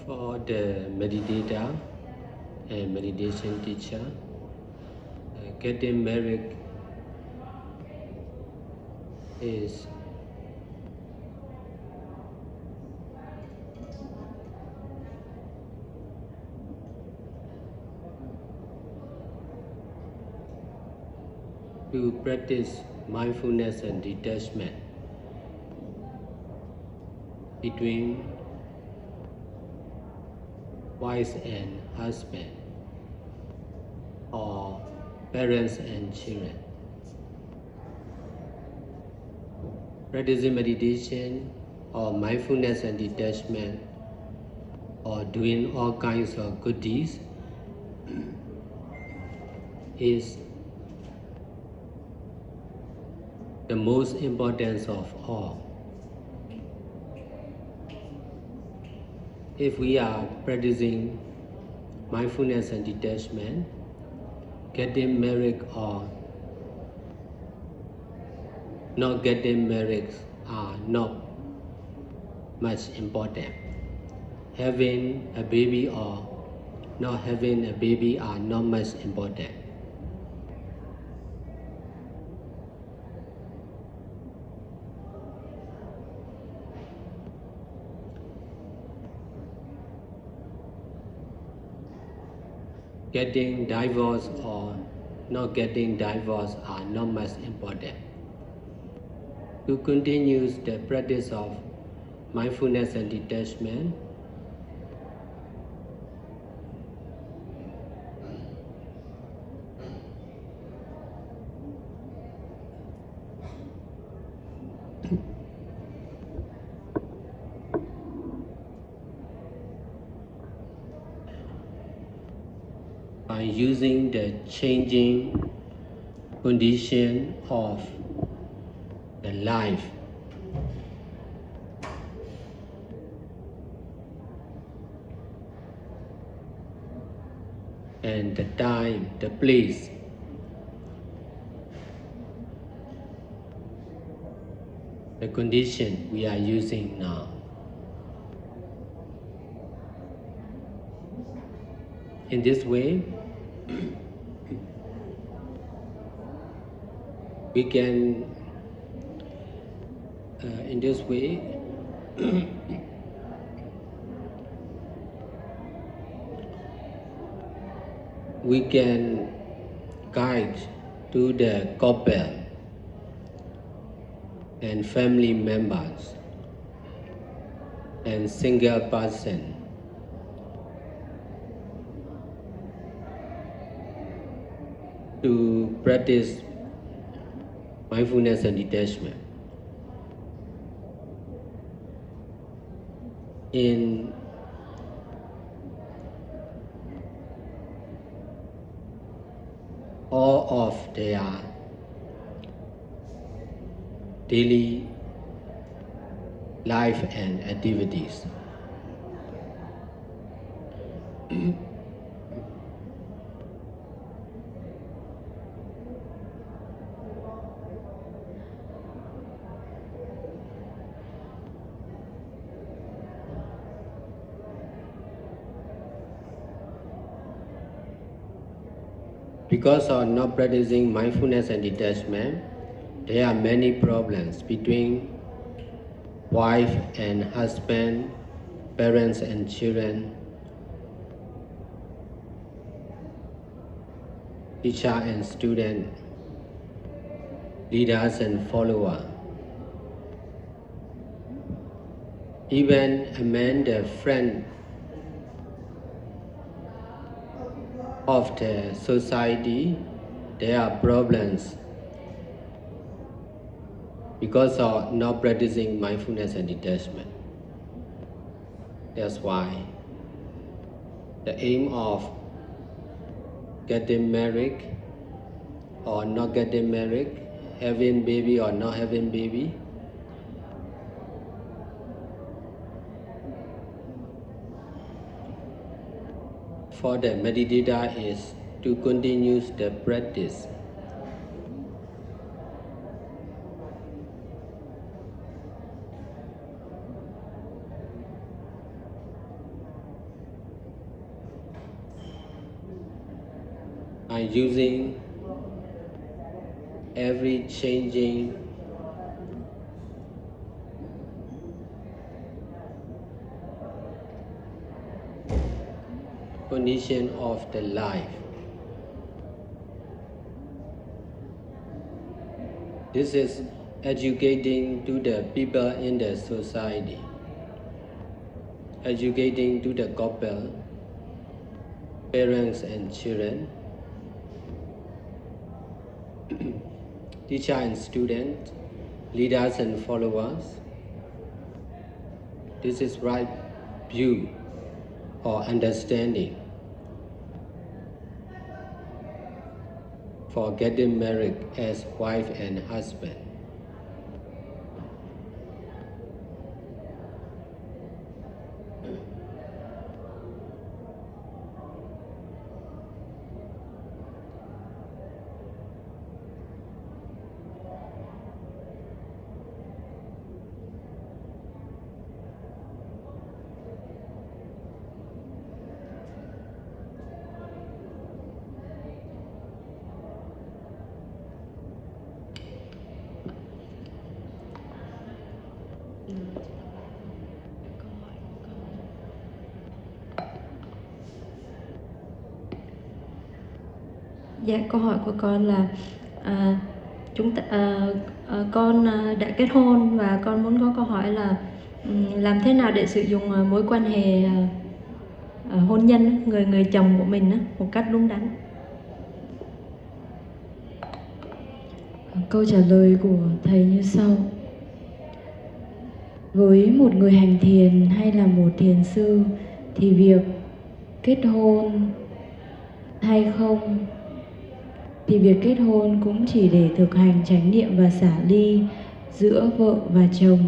For the meditator and meditation teacher, getting married is to practice mindfulness and detachment between wife and husband, or parents and children. Practicing meditation or mindfulness and detachment, or doing all kinds of good deeds is the most important of all. If we are practicing mindfulness and detachment, getting married or not getting married are not much important. Having a baby or not having a baby are not much important. Getting divorced or not getting divorced are not much important. To continue the practice of mindfulness and detachment, by using the changing condition of the life and the time, the place, the condition we are using now. In this way, we can, we can guide to the couple and family members and single person to practice mindfulness and detachment. In all of their daily life and activities. Because of not practicing mindfulness and detachment, there are many problems between wife and husband, parents and children, teacher and student, leaders and followers. Even among the friend of the society, there are problems because of not practicing mindfulness and detachment. That's why the aim of getting married or not getting married, having baby or not having baby. For the meditator is to continue the practice. By using every changing condition of the life. This is educating to the people in the society, educating to the couple, parents and children, teacher and student, leaders and followers. This is right view or understanding for getting married as wife and husband. Dạ, câu hỏi của con là con đã kết hôn và con muốn có câu hỏi là làm thế nào để sử dụng mối quan hệ hôn nhân người chồng của mình một cách đúng đắn. Câu trả lời của thầy như sau. Với một người hành thiền hay là một thiền sư thì việc kết hôn hay không thì việc kết hôn cũng chỉ để thực hành chánh niệm và xả ly giữa vợ và chồng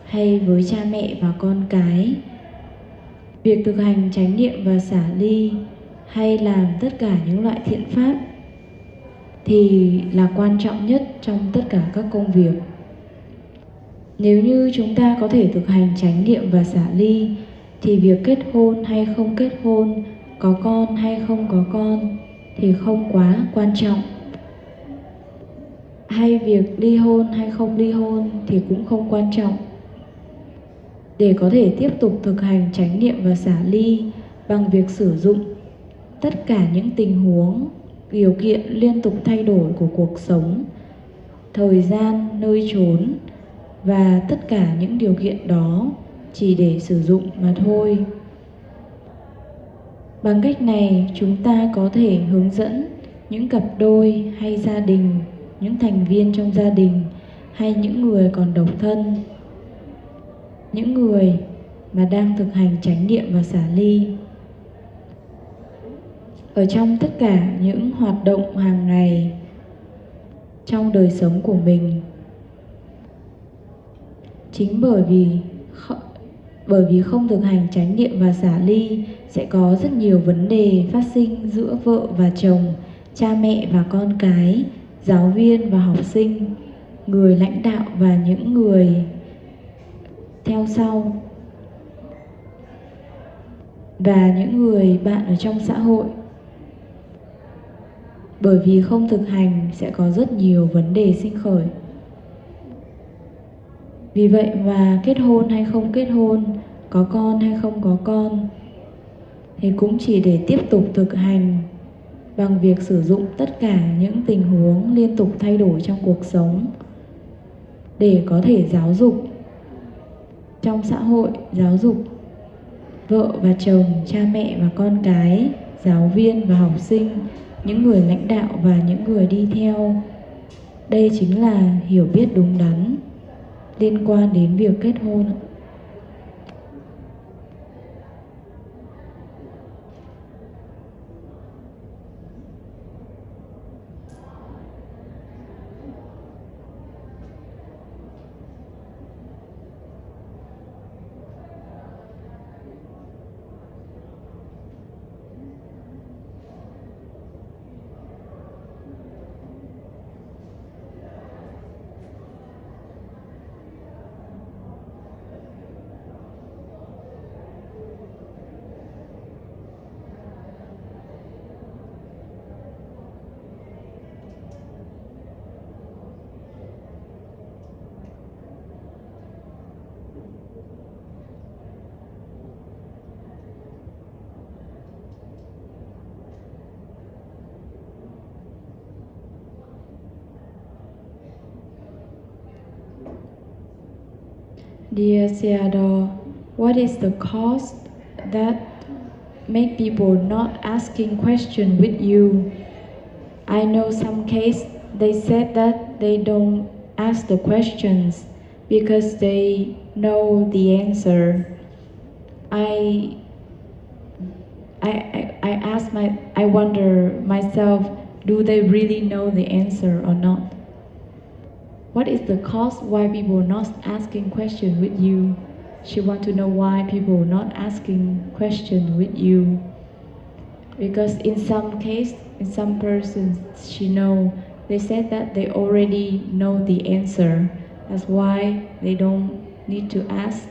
hay với cha mẹ và con cái. Việc thực hành chánh niệm và xả ly hay làm tất cả những loại thiện pháp thì là quan trọng nhất trong tất cả các công việc. Nếu như chúng ta có thể thực hành chánh niệm và xả ly thì việc kết hôn hay không kết hôn, có con hay không có con thì không quá quan trọng. Hay việc ly hôn hay không ly hôn thì cũng không quan trọng. Để có thể tiếp tục thực hành chánh niệm và xả ly bằng việc sử dụng tất cả những tình huống, điều kiện liên tục thay đổi của cuộc sống, thời gian, nơi chốn và tất cả những điều kiện đó chỉ để sử dụng mà thôi. Bằng cách này, chúng ta có thể hướng dẫn những cặp đôi hay gia đình, những thành viên trong gia đình hay những người còn độc thân, những người mà đang thực hành chánh niệm và xả ly. Ở trong tất cả những hoạt động hàng ngày trong đời sống của mình, chính bởi vì không thực hành chánh niệm và xả ly sẽ có rất nhiều vấn đề phát sinh giữa vợ và chồng, cha mẹ và con cái, giáo viên và học sinh, người lãnh đạo và những người theo sau, và những người bạn ở trong xã hội. Bởi vì không thực hành sẽ có rất nhiều vấn đề sinh khởi. Vì vậy mà kết hôn hay không kết hôn, có con hay không có con thì cũng chỉ để tiếp tục thực hành bằng việc sử dụng tất cả những tình huống liên tục thay đổi trong cuộc sống để có thể giáo dục trong xã hội, giáo dục vợ và chồng, cha mẹ và con cái, giáo viên và học sinh, những người lãnh đạo và những người đi theo. Đây chính là hiểu biết đúng đắn liên quan đến việc kết hôn. Dear Sādhu, what is the cause that make people not asking question with you? I know some case they said that they don't ask the questions because they know the answer. I wonder myself, do they really know the answer or not? What is the cause why people not asking question with you? She want to know why people not asking question with you. Because in some case, in some persons, she know, they said that they already know the answer. That's why they don't need to ask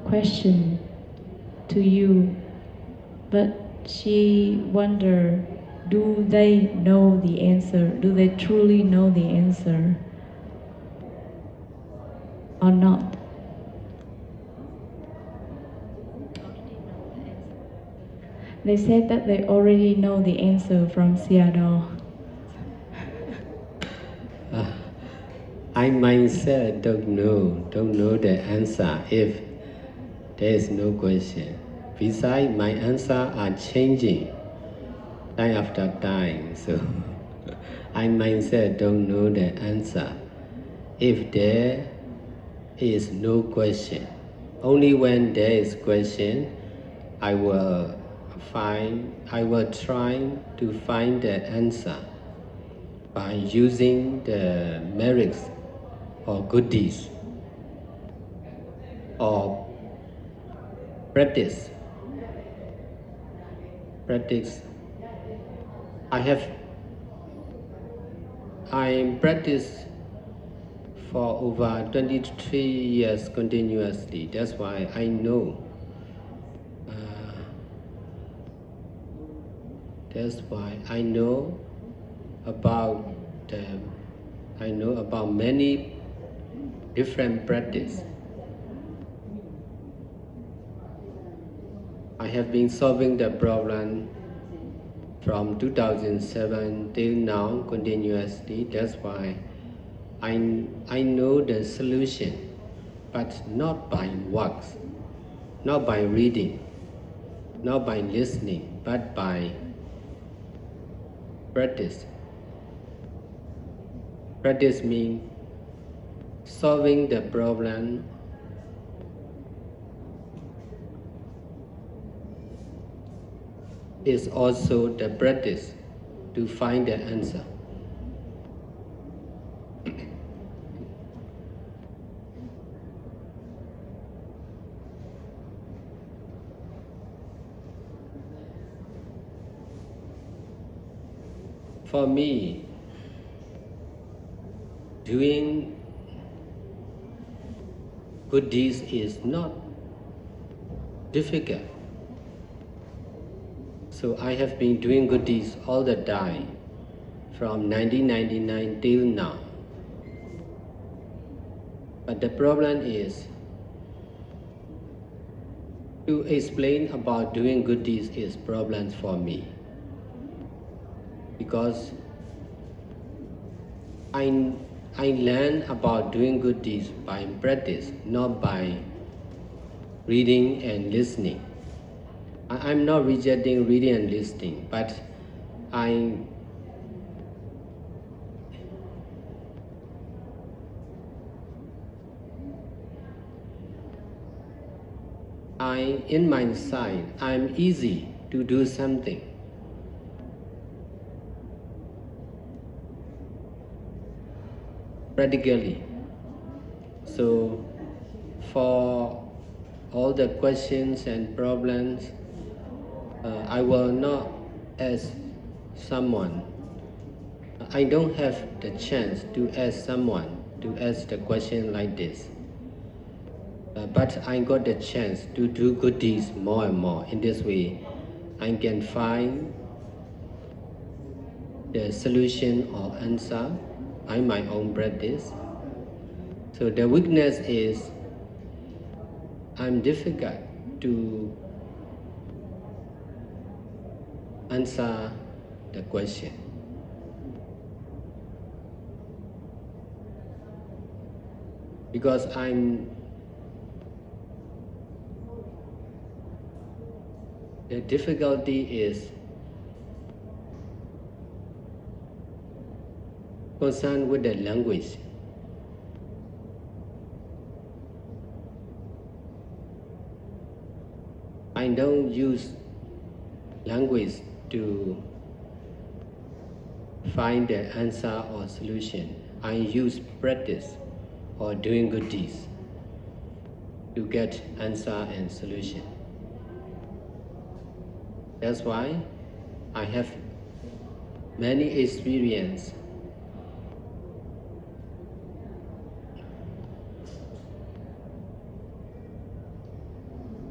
question to you. But she wonder, do they know the answer? Do they truly know the answer or not? They said that they already know the answer from Sādhu. I myself don't know the answer if there is no question. Besides, my answers are changing time after time, so I myself don't know the answer if there is no question. Only when there is question, I will try to find the answer by using the merits or good deeds or practice. I practice for over 23 years continuously. That's why I know. That's why I know about many different practice. I have been solving the problem from 2007 till now continuously. That's why I know the solution, but not by works, not by reading, not by listening, but by practice. Practice means solving the problem is also the practice to find the answer. For me, doing good deeds is not difficult. So I have been doing good deeds all the time, from 1999 till now. But the problem is, to explain about doing good deeds is problems for me. Because I learn about doing good deeds by practice, not by reading and listening. I'm not rejecting reading and listening, but in my side, I'm easy to do something. Practically. So for all the questions and problems, I will not ask someone. I don't have the chance to ask someone to ask the question like this. But I got the chance to do good deeds more and more. In this way, I can find the solution or answer by my own practice. So the weakness is I'm difficult to answer the question. Because I'm The difficulty is concerned with the language. I don't use language to find the answer or solution. I use practice or doing good deeds to get answer and solution. That's why I have many experience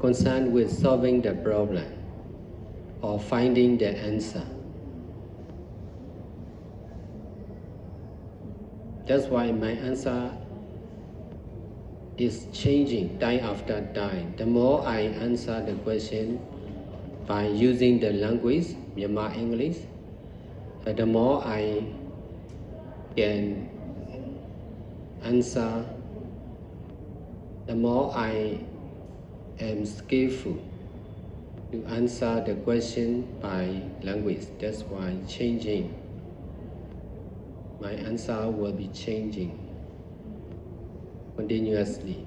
concerned with solving the problem or finding the answer. That's why my answer is changing time after time. The more I answer the question by using the language, Myanmar English, the more I can answer, the more I am skillful to answer the question by language. That's why changing. My answer will be changing continuously.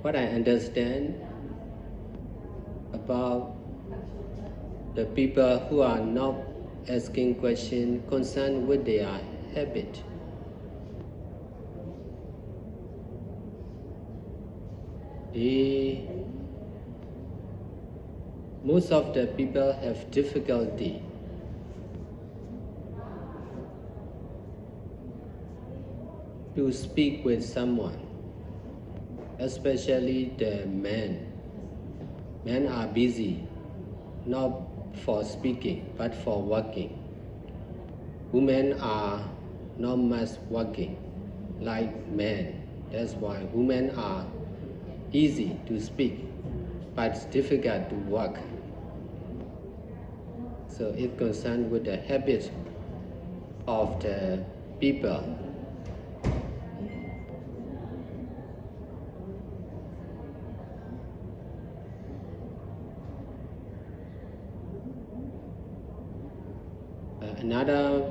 What I understand about the people who are not asking questions concerned with their habit. Most of the people have difficulty to speak with someone, especially the men. Men are busy, not for speaking, but for working. Women are not much working like men. That's why women are easy to speak, but difficult to work. So it concerns with the habit of the people. Another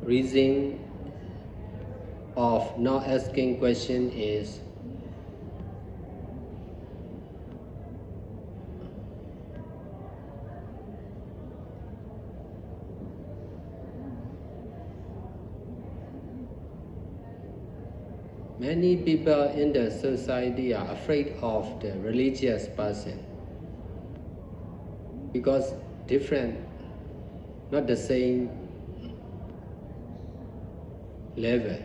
reason of not asking question is many people in the society are afraid of the religious person because different, not the same level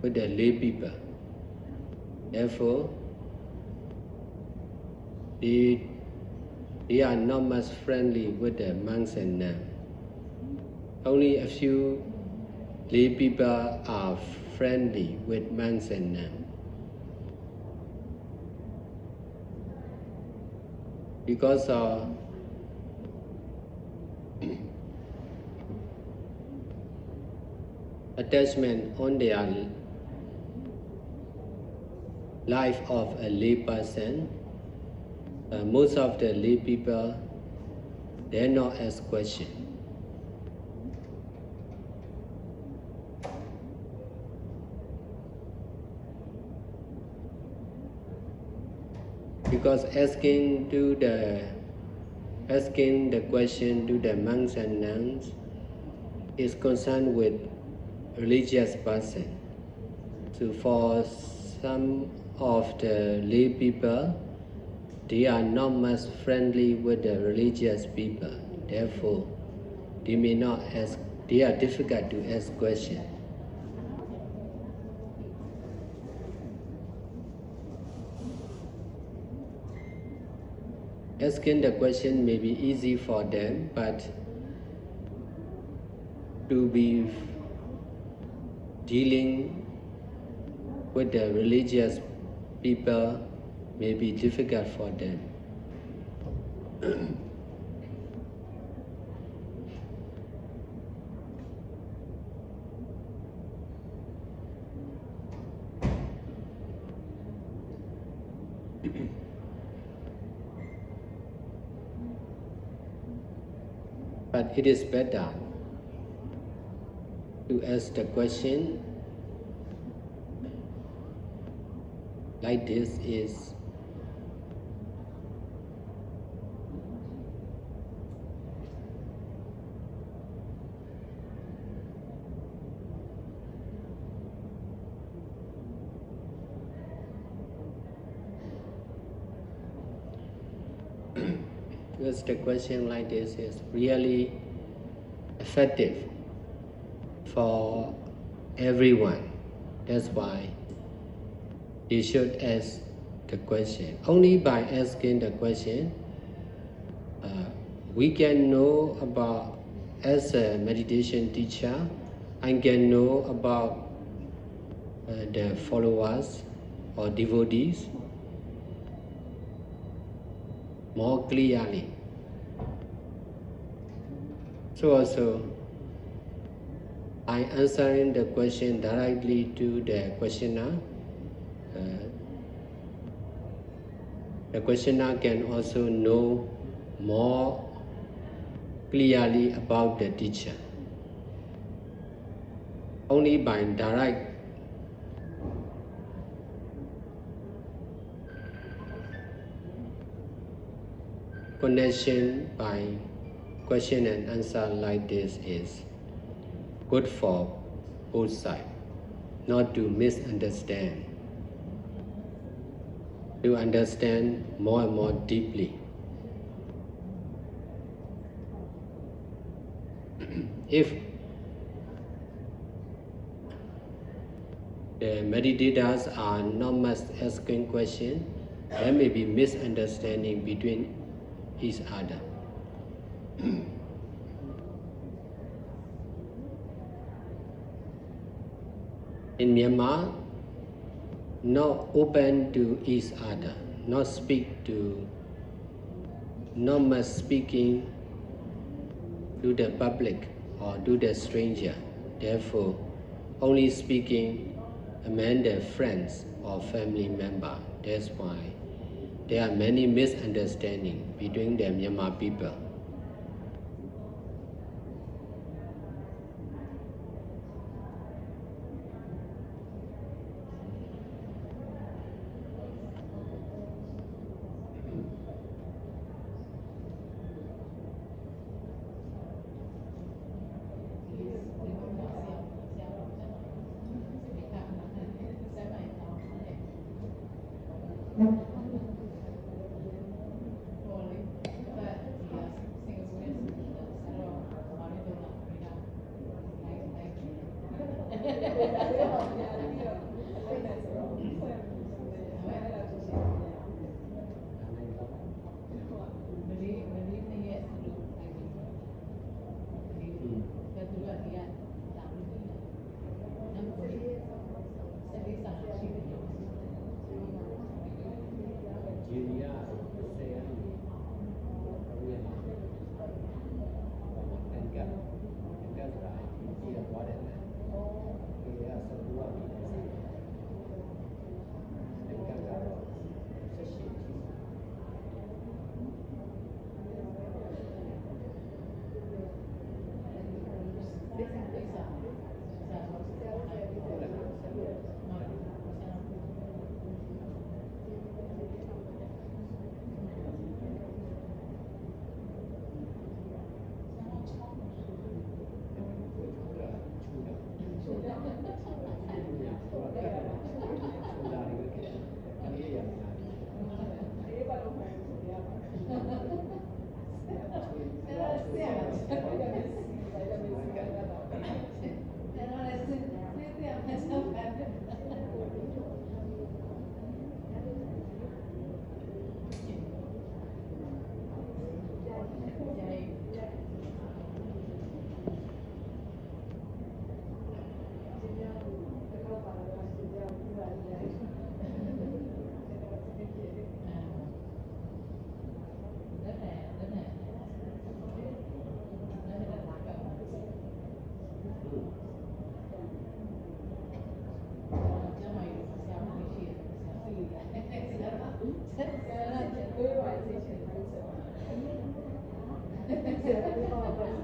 with the lay people. Therefore, they are not much friendly with the monks and nuns. Only a few lay people are friendly with monks and nuns. Because of attachment on their life of a lay person, most of the lay people dare not ask questions. Because asking the question to the monks and nuns is concerned with religious person. So for some of the lay people, they are not much friendly with the religious people. Therefore, they may not ask. They are difficult to ask questions. Asking the question may be easy for them, but to be dealing with the religious people may be difficult for them. But it is better to ask the question like this is because the question like this is really effective for everyone. That's why you should ask the question. Only by asking the question, we can know about, as a meditation teacher, I can know about the followers or devotees more clearly. So also, by answering the question directly to the questioner, the questioner can also know more clearly about the teacher. Only by direct connection by question and answer like this is good for both sides, not to misunderstand, to understand more and more deeply. If the meditators are not much asking questions, there may be misunderstanding between each other. In Myanmar, not open to each other, not much speaking to the public or to the stranger. Therefore, only speaking among the friends or family members. That's why there are many misunderstandings between the Myanmar people. Hãy subscribe cho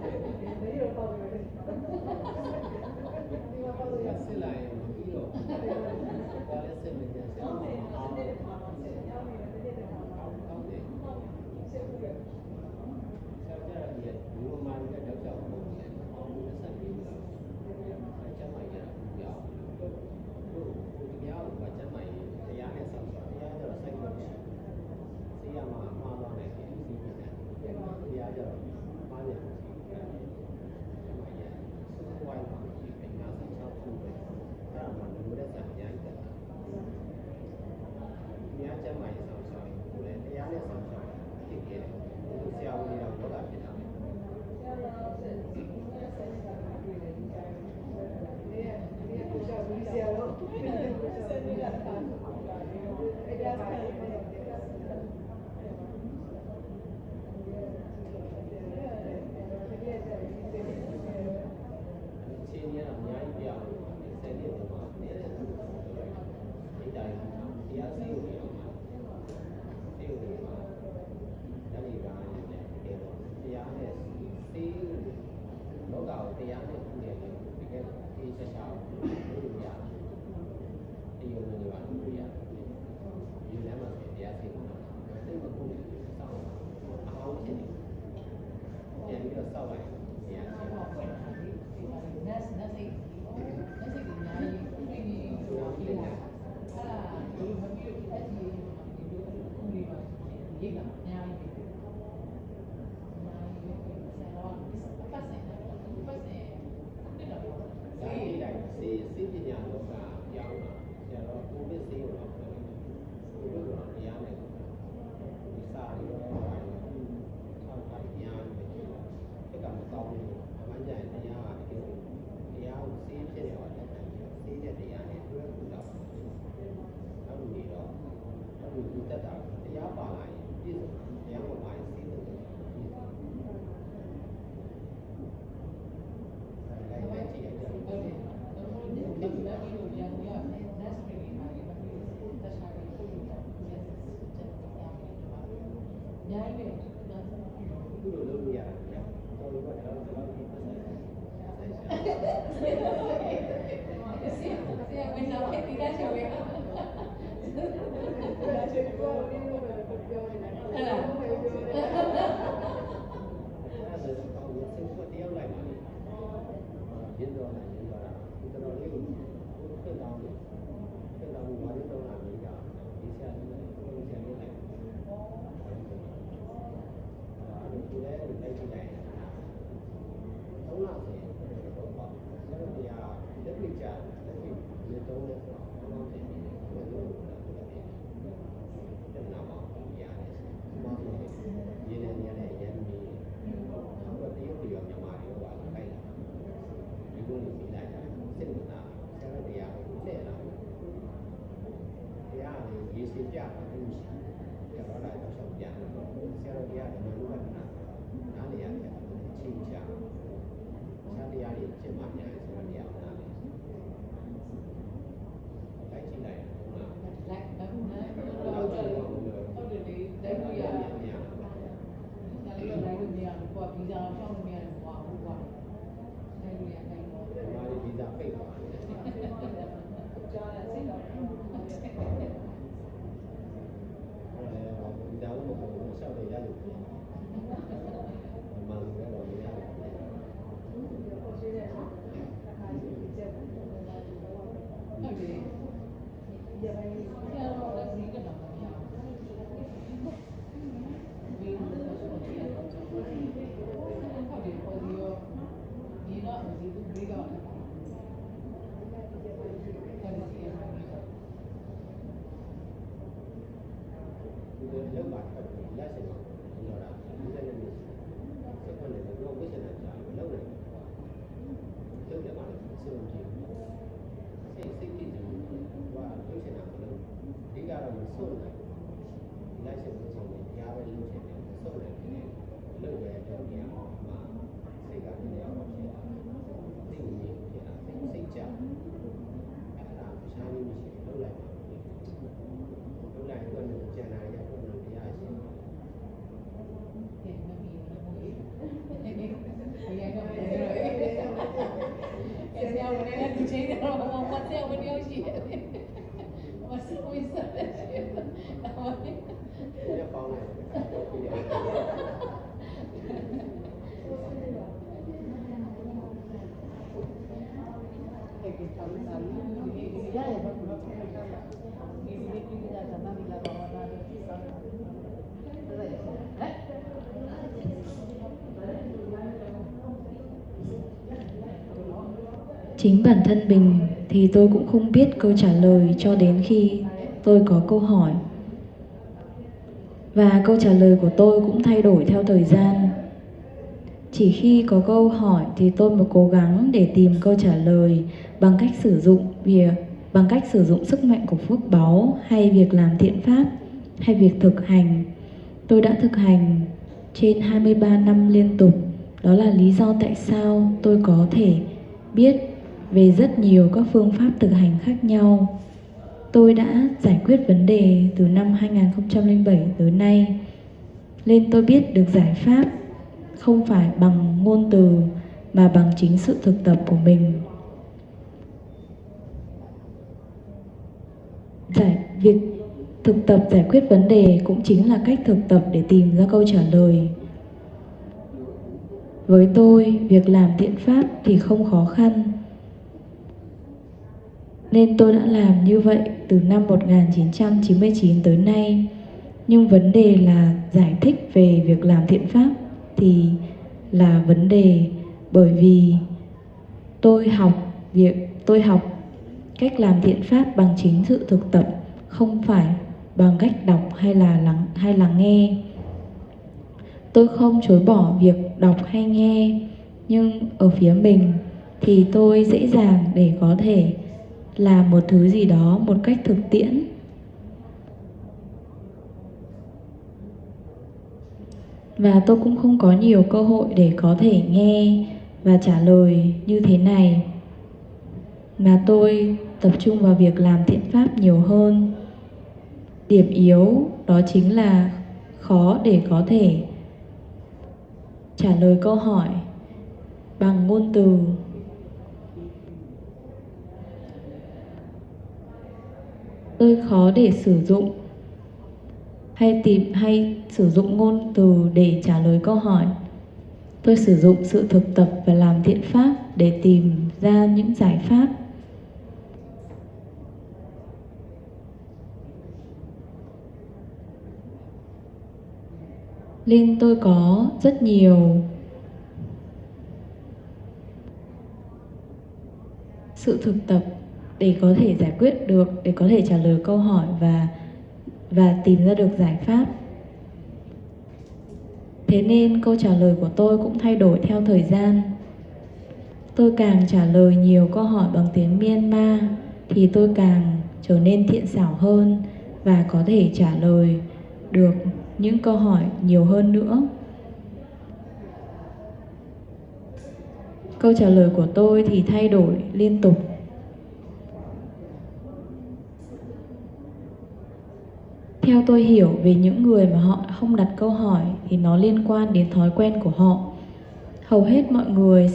kênh Ghiền Mì Gõ để không bỏ lỡ Chính bản thân mình thì tôi cũng không biết câu trả lời cho đến khi tôi có câu hỏi. Và câu trả lời của tôi cũng thay đổi theo thời gian. Chỉ khi có câu hỏi thì tôi mới cố gắng để tìm câu trả lời bằng cách sử dụng sức mạnh của phước báu, hay việc làm thiện pháp, hay việc thực hành. Tôi đã thực hành trên 23 năm liên tục. Đó là lý do tại sao tôi có thể biết về rất nhiều các phương pháp thực hành khác nhau. Tôi đã giải quyết vấn đề từ năm 2007 tới nay, nên tôi biết được giải pháp không phải bằng ngôn từ mà bằng chính sự thực tập của mình. Việc thực tập giải quyết vấn đề cũng chính là cách thực tập để tìm ra câu trả lời. Với tôi, việc làm thiện pháp thì không khó khăn, nên tôi đã làm như vậy từ năm 1999 tới nay. Nhưng vấn đề là giải thích về việc làm thiện pháp thì là vấn đề, bởi vì tôi học cách làm thiện pháp bằng chính sự thực tập, không phải bằng cách đọc hay là nghe. Tôi không chối bỏ việc đọc hay nghe, nhưng ở phía mình thì tôi dễ dàng để có thể làm một thứ gì đó một cách thực tiễn. Và tôi cũng không có nhiều cơ hội để có thể nghe và trả lời như thế này, mà tôi tập trung vào việc làm thiện pháp nhiều hơn. Điểm yếu đó chính là khó để có thể trả lời câu hỏi bằng ngôn từ. Tôi khó để sử dụng hay sử dụng ngôn từ để trả lời câu hỏi. Tôi sử dụng sự thực tập và làm thiện pháp để tìm ra những giải pháp. Nên tôi có rất nhiều sự thực tập để có thể giải quyết được, để có thể trả lời câu hỏi và tìm ra được giải pháp. Thế nên câu trả lời của tôi cũng thay đổi theo thời gian. Tôi càng trả lời nhiều câu hỏi bằng tiếng Myanmar thì tôi càng trở nên thiện xảo hơn và có thể trả lời được những câu hỏi nhiều hơn nữa. Câu trả lời của tôi thì thay đổi liên tục. Theo tôi hiểu về những người mà họ không đặt câu hỏi thì nó liên quan đến thói quen của họ. Hầu hết mọi người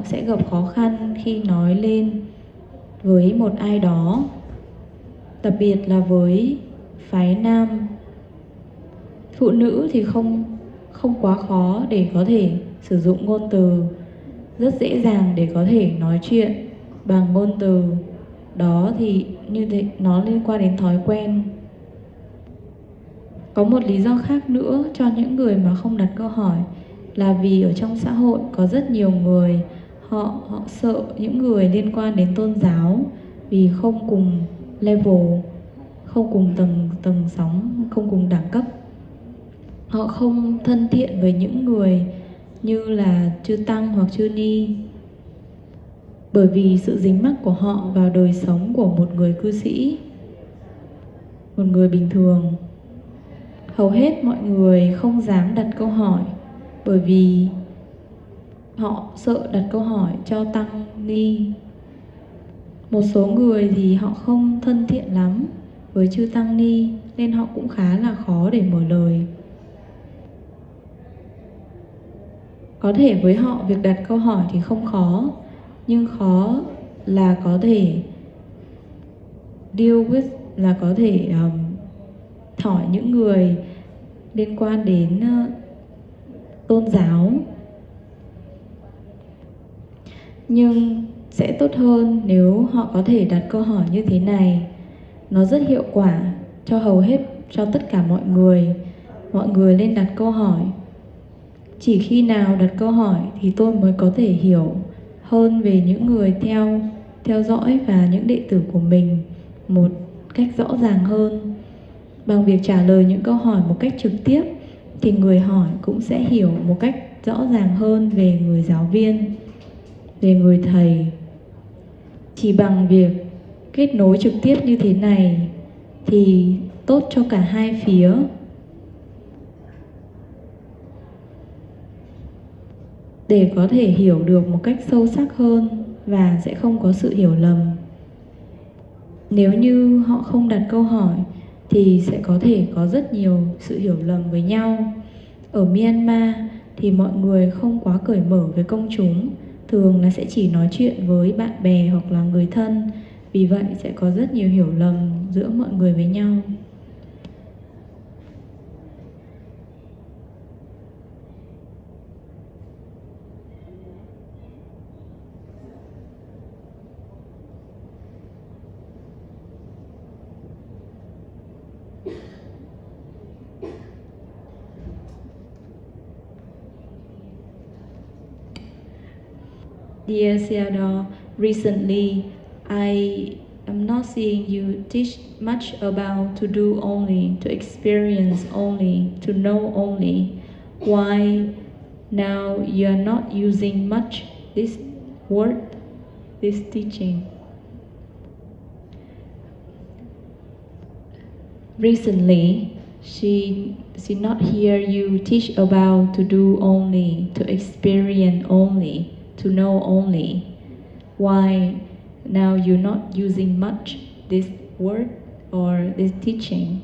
sẽ gặp khó khăn khi nói lên với một ai đó, đặc biệt là với phái nam. Phụ nữ thì không quá khó để có thể sử dụng ngôn từ, rất dễ dàng để có thể nói chuyện bằng ngôn từ. Đó thì như thế, nó liên quan đến thói quen. Có một lý do khác nữa cho những người mà không đặt câu hỏi là vì ở trong xã hội có rất nhiều người họ sợ những người liên quan đến tôn giáo, vì không cùng level, không cùng tầng sóng, không cùng đẳng cấp. Họ không thân thiện với những người như là chư tăng hoặc chư ni, bởi vì sự dính mắc của họ vào đời sống của một người cư sĩ, một người bình thường. Hầu hết mọi người không dám đặt câu hỏi bởi vì họ sợ đặt câu hỏi cho tăng ni. Một số người thì họ không thân thiện lắm với chư tăng ni nên họ cũng khá là khó để mở lời. Có thể với họ việc đặt câu hỏi thì không khó, nhưng khó là có thể deal with là có thể hỏi những người liên quan đến tôn giáo. Nhưng sẽ tốt hơn nếu họ có thể đặt câu hỏi như thế này. Nó rất hiệu quả cho hầu hết, cho tất cả mọi người. Mọi người nên đặt câu hỏi. Chỉ khi nào đặt câu hỏi thì tôi mới có thể hiểu hơn về những người theo dõi và những đệ tử của mình một cách rõ ràng hơn. Bằng việc trả lời những câu hỏi một cách trực tiếp thì người hỏi cũng sẽ hiểu một cách rõ ràng hơn về người giáo viên, về người thầy. Chỉ bằng việc kết nối trực tiếp như thế này thì tốt cho cả hai phía. Để có thể hiểu được một cách sâu sắc hơn và sẽ không có sự hiểu lầm. Nếu như họ không đặt câu hỏi thì sẽ có thể có rất nhiều sự hiểu lầm với nhau. Ở Myanmar thì mọi người không quá cởi mở với công chúng, thường là sẽ chỉ nói chuyện với bạn bè hoặc là người thân. Vì vậy sẽ có rất nhiều hiểu lầm giữa mọi người với nhau. Dear Sādhu, recently I am not seeing you teach much about to do only, to experience only, to know only. Why now you are not using much this word, this teaching? Recently, she not hear you teach about to do only, to experience only, to know only. Why now you're not using much this word or this teaching?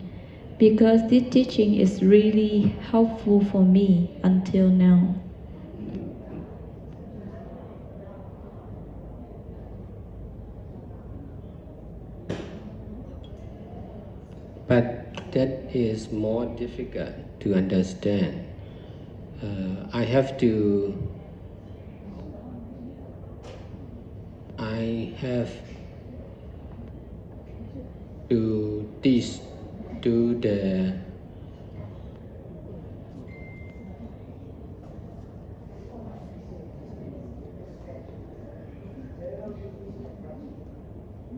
Because this teaching is really helpful for me until now. But that is more difficult to understand. I have to teach to the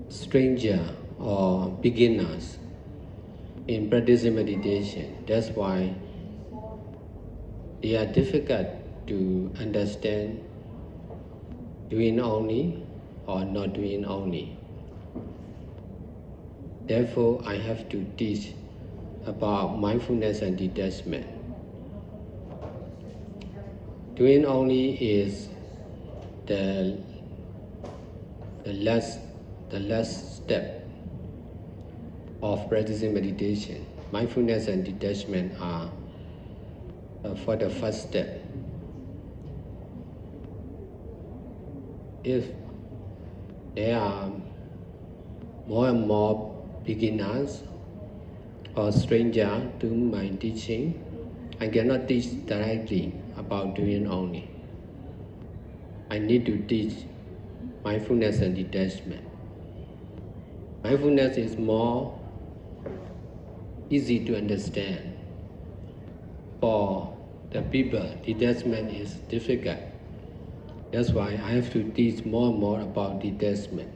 stranger or beginners in practicing meditation. That's why they are difficult to understand doing only or not doing only. Therefore, I have to teach about mindfulness and detachment. Doing only is the last step of practicing meditation. Mindfulness and detachment are for the first step. If there are more and more beginners or strangers to my teaching, I cannot teach directly about doing only. I need to teach mindfulness and detachment. Mindfulness is more easy to understand. For the people, detachment is difficult. That's why I have to teach more and more about detachment.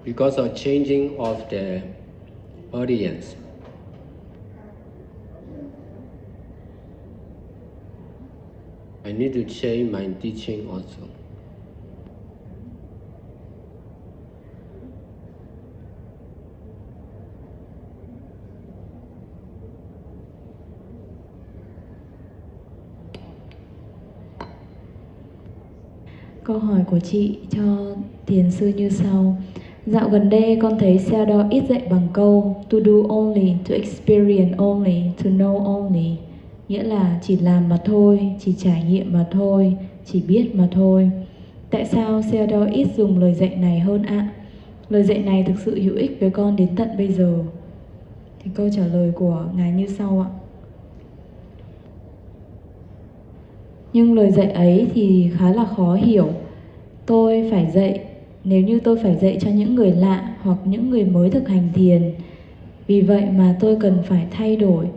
Because of changing of the audience, I need to change my teaching also. Câu hỏi của chị cho thiền sư như sau. Dạo gần đây con thấy Sādhu ít dạy bằng câu to do only, to experience only, to know only. Nghĩa là chỉ làm mà thôi, chỉ trải nghiệm mà thôi, chỉ biết mà thôi. Tại sao Sādhu ít dùng lời dạy này hơn ạ? Lời dạy này thực sự hữu ích với con đến tận bây giờ. Thì câu trả lời của Ngài như sau ạ. Nhưng lời dạy ấy thì khá là khó hiểu. Nếu như tôi phải dạy cho những người lạ hoặc những người mới thực hành thiền, vì vậy mà tôi cần phải thay đổi.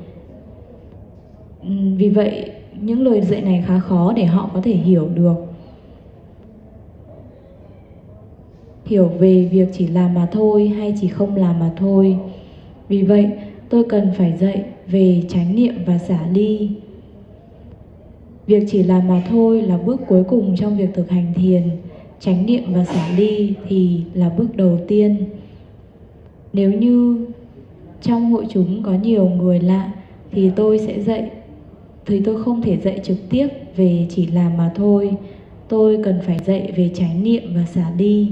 Vì vậy những lời dạy này khá khó để họ có thể hiểu được. Hiểu về việc chỉ làm mà thôi hay chỉ không làm mà thôi. Vì vậy tôi cần phải dạy về chánh niệm và xả ly. Việc chỉ làm mà thôi là bước cuối cùng trong việc thực hành thiền. Chánh niệm và xả ly thì là bước đầu tiên. Nếu như trong hội chúng có nhiều người lạ thì tôi không thể dạy trực tiếp về chỉ làm mà thôi. Tôi cần phải dạy về chánh niệm và xả ly.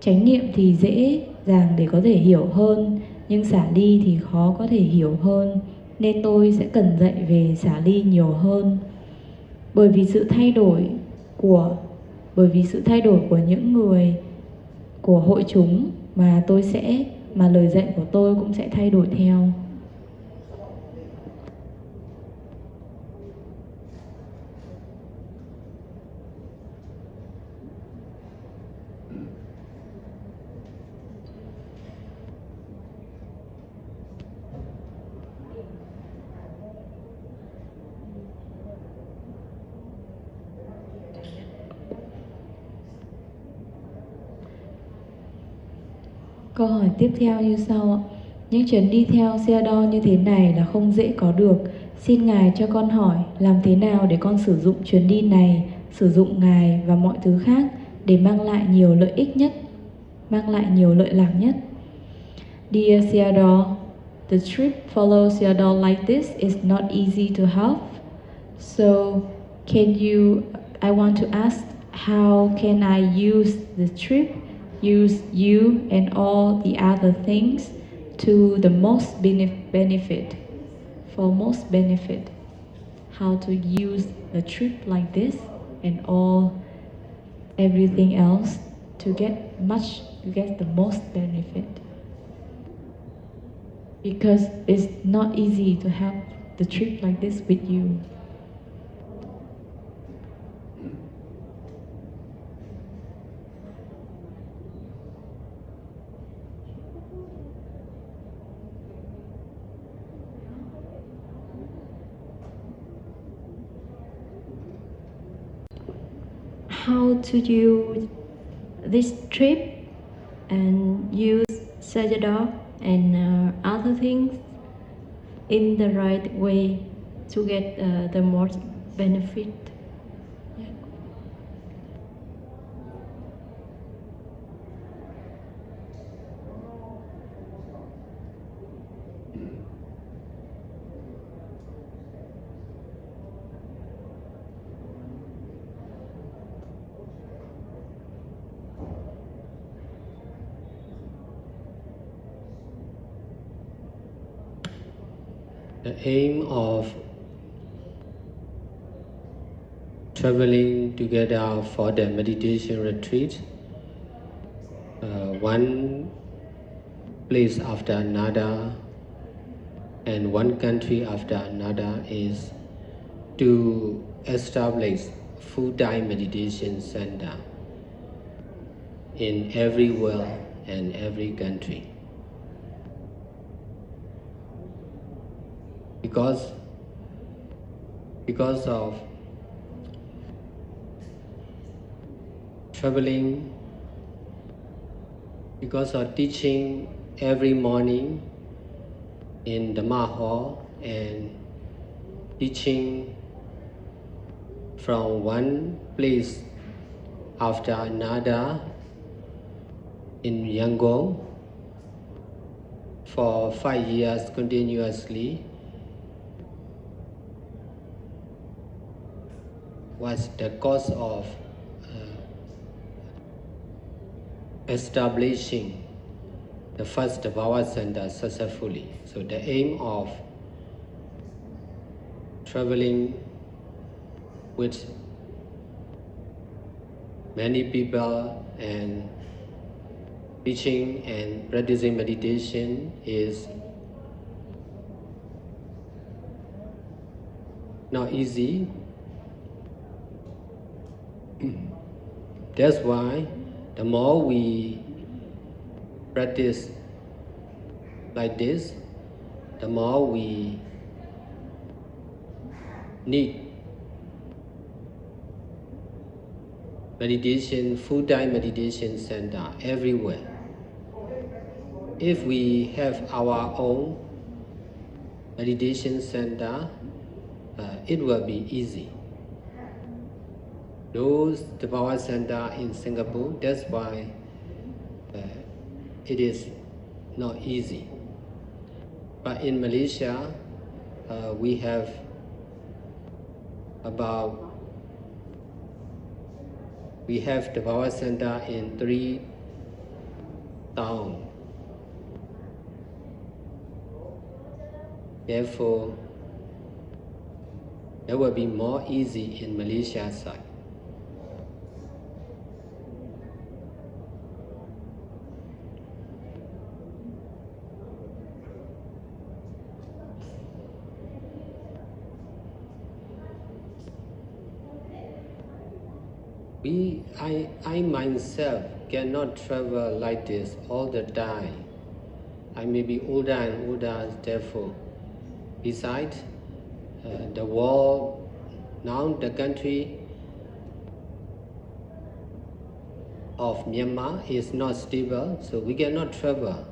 Chánh niệm thì dễ dàng để có thể hiểu hơn, nhưng xả ly thì khó có thể hiểu hơn, nên tôi sẽ cần dạy về xả ly nhiều hơn. Bởi vì sự thay đổi của những người của hội chúng mà lời dạy của tôi cũng sẽ thay đổi theo. Câu hỏi tiếp theo như sau. Những chuyến đi theo Sādhu như thế này là không dễ có được. Xin Ngài cho con hỏi làm thế nào để con sử dụng chuyến đi này, sử dụng Ngài và mọi thứ khác để mang lại nhiều lợi ích nhất, mang lại nhiều lợi lạc nhất. Dear Sādhu, the trip follow Sādhu like this is not easy to have. So I want to ask, how can I use the trip, use you and all the other things to the most benefit, for most benefit? How to use the trip like this and everything else to get the most benefit? Because it's not easy to have the trip like this with you. How to use this trip and use Sādhu and other things in the right way to get the most benefit. The aim of traveling together for the meditation retreat, one place after another and one country after another, is to establish full-time meditation center in every world and every country. Because of traveling, because of teaching every morning in the Dhamma hall and teaching from one place after another in Yangon for 5 years continuously, was the cause of establishing the first Bhava Center successfully. So the aim of traveling with many people and teaching and practicing meditation is not easy. That's why the more we practice like this, the more we need meditation, full-time meditation center everywhere. If we have our own meditation center, it will be easy. Those the power center in Singapore, that's why it is not easy. But in Malaysia, we have the power center in 3 towns. Therefore, that will be more easy in Malaysia side. I myself cannot travel like this all the time. I may be older and older, therefore. Besides, the world, now the country of Myanmar is not stable, so we cannot travel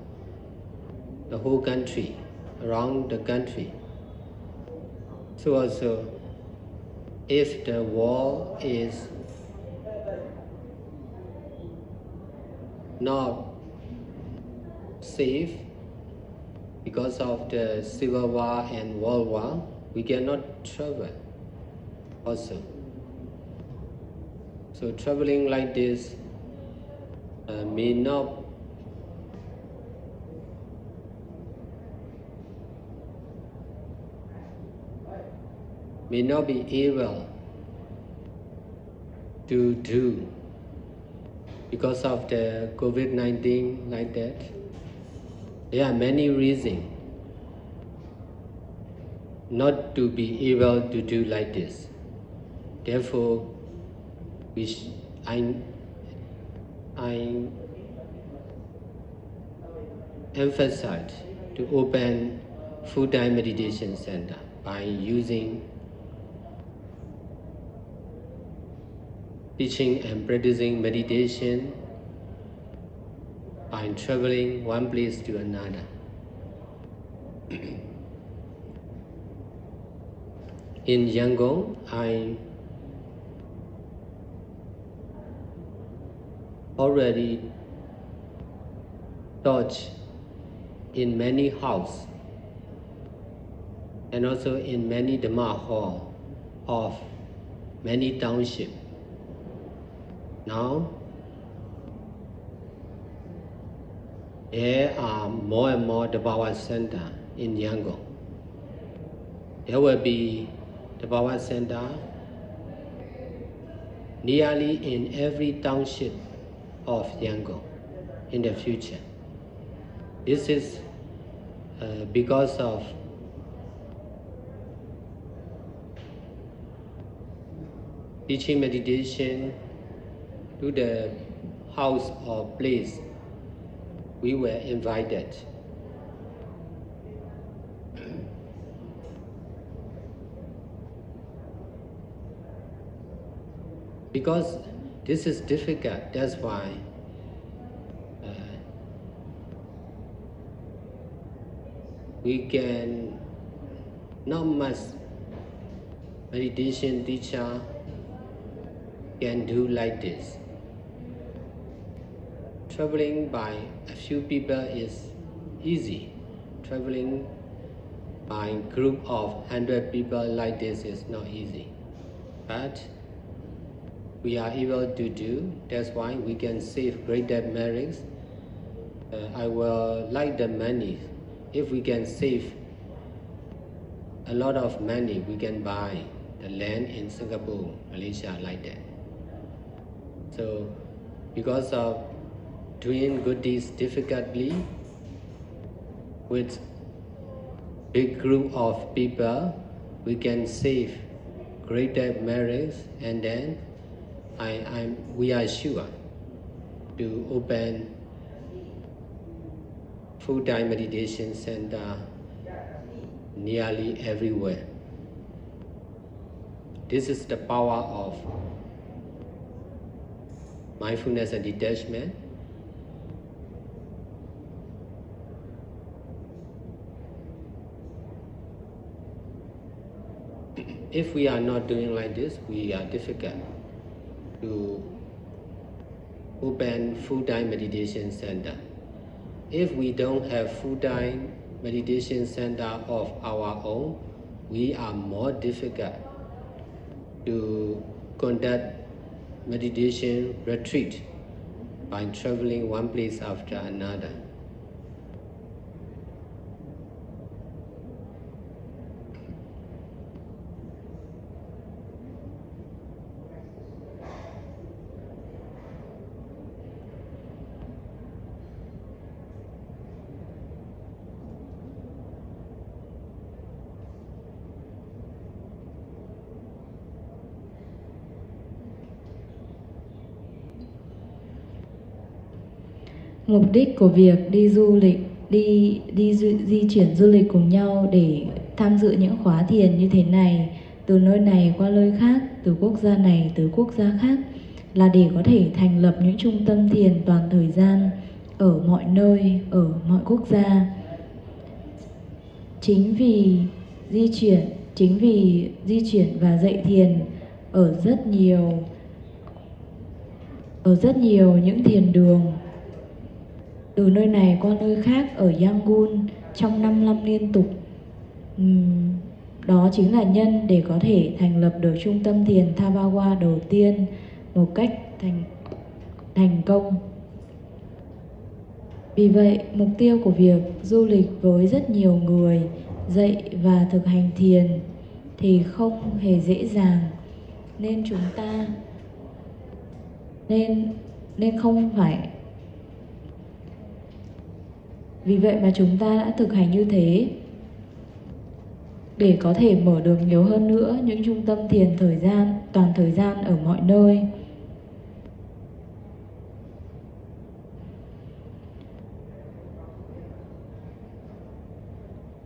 the whole country, around the country. So also, if the war is not safe because of the civil war and world war, we cannot travel also. So traveling like this may not be able to do because of the COVID-19 like that. There are many reasons not to be able to do like this. Therefore, I emphasize to open full-time meditation center by using teaching and practicing meditation by traveling one place to another. In Yangon, I already taught in many houses and also in many Dhamma hall of many townships. Now, there are more and more the power center in Yangon. There will be the power center nearly in every township of Yangon in the future. This is because of teaching meditation to the house or place we were invited. Because this is difficult, that's why we can not much meditation teacher can do like this. Traveling by a few people is easy. Traveling by a group of 100 people like this is not easy. But we are able to do, that's why we can save greater merits. I will like the money. If we can save a lot of money, we can buy the land in Singapore, Malaysia like that. So because of doing good deeds difficultly with big group of people, we can save greater merits, and then we are sure to open full-time meditation center nearly everywhere. This is the power of mindfulness and detachment. If we are not doing like this, we are difficult to open full-time meditation center. If we don't have full-time meditation center of our own, we are more difficult to conduct meditation retreat by traveling one place after another. Mục đích của việc đi du lịch, di chuyển du lịch cùng nhau để tham dự những khóa thiền như thế này, từ nơi này qua nơi khác, từ quốc gia này tới quốc gia khác, là để có thể thành lập những trung tâm thiền toàn thời gian ở mọi nơi, ở mọi quốc gia. Chính vì di chuyển và dạy thiền ở rất nhiều những thiền đường từ nơi này qua nơi khác ở Yangon trong 5 năm liên tục. Đó chính là nhân để có thể thành lập được trung tâm thiền Thavawa đầu tiên một cách thành công. Vì vậy, mục tiêu của việc du lịch với rất nhiều người, dạy và thực hành thiền thì không hề dễ dàng, nên chúng ta nên không phải. Vì vậy mà chúng ta đã thực hành như thế để có thể mở được nhiều hơn nữa những trung tâm thiền toàn thời gian ở mọi nơi.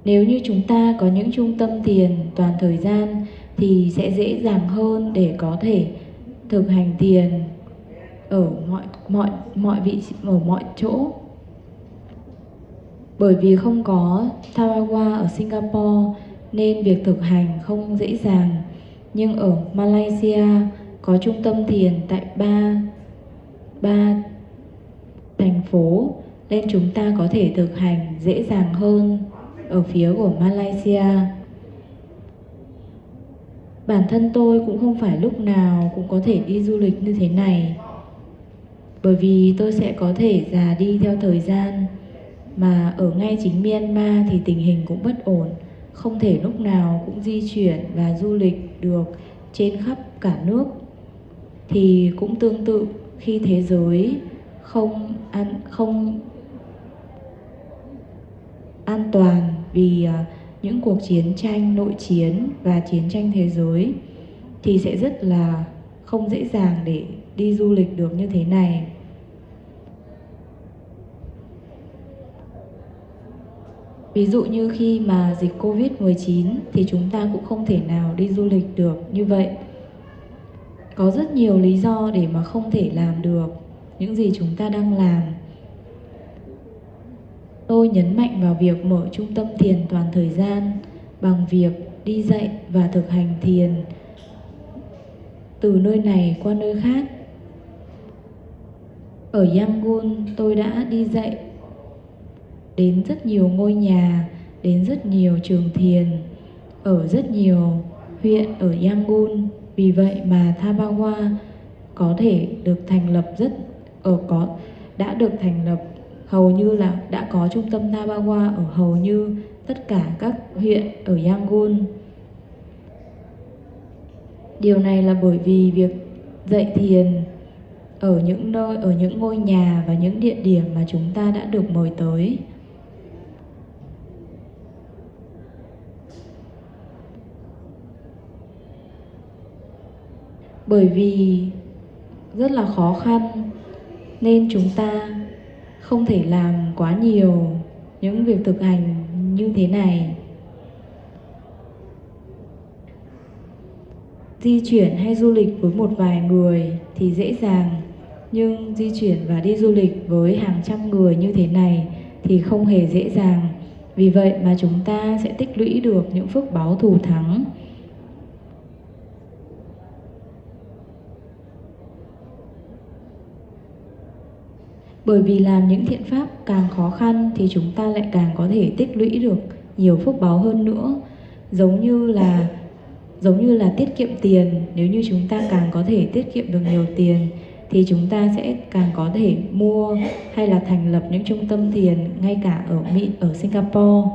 Nếu như chúng ta có những trung tâm thiền toàn thời gian thì sẽ dễ dàng hơn để có thể thực hành thiền ở mọi vị ở mọi chỗ. Bởi vì không có Thavawa ở Singapore nên việc thực hành không dễ dàng. Nhưng ở Malaysia có trung tâm thiền tại ba thành phố nên chúng ta có thể thực hành dễ dàng hơn ở phía của Malaysia. Bản thân tôi cũng không phải lúc nào cũng có thể đi du lịch như thế này, bởi vì tôi sẽ có thể già đi theo thời gian. Mà ở ngay chính Myanmar thì tình hình cũng bất ổn, không thể lúc nào cũng di chuyển và du lịch được trên khắp cả nước. Thì cũng tương tự khi thế giới không an toàn vì những cuộc chiến tranh nội chiến và chiến tranh thế giới thì sẽ rất là không dễ dàng để đi du lịch được như thế này. Ví dụ như khi mà dịch Covid-19 thì chúng ta cũng không thể nào đi du lịch được như vậy. Có rất nhiều lý do để mà không thể làm được những gì chúng ta đang làm. Tôi nhấn mạnh vào việc mở trung tâm thiền toàn thời gian bằng việc đi dạy và thực hành thiền từ nơi này qua nơi khác. Ở Yangon, tôi đã đi dạy đến rất nhiều ngôi nhà, đến rất nhiều trường thiền ở rất nhiều huyện ở Yangon. Vì vậy mà Thavawa có thể được thành lập đã được thành lập hầu như là đã có trung tâm Thavawa ở hầu như tất cả các huyện ở Yangon. Điều này là bởi vì việc dạy thiền ở những nơi, ở những ngôi nhà và những địa điểm mà chúng ta đã được mời tới. Bởi vì rất là khó khăn nên chúng ta không thể làm quá nhiều những việc thực hành như thế này. Di chuyển hay du lịch với một vài người thì dễ dàng, nhưng di chuyển và đi du lịch với hàng trăm người như thế này thì không hề dễ dàng. Vì vậy mà chúng ta sẽ tích lũy được những phước báu thù thắng. Bởi vì làm những thiện pháp càng khó khăn thì chúng ta lại càng có thể tích lũy được nhiều phước báu hơn nữa. Giống như là tiết kiệm tiền, nếu như chúng ta càng có thể tiết kiệm được nhiều tiền thì chúng ta sẽ càng có thể mua hay là thành lập những trung tâm thiền ngay cả ở Mỹ, ở Singapore.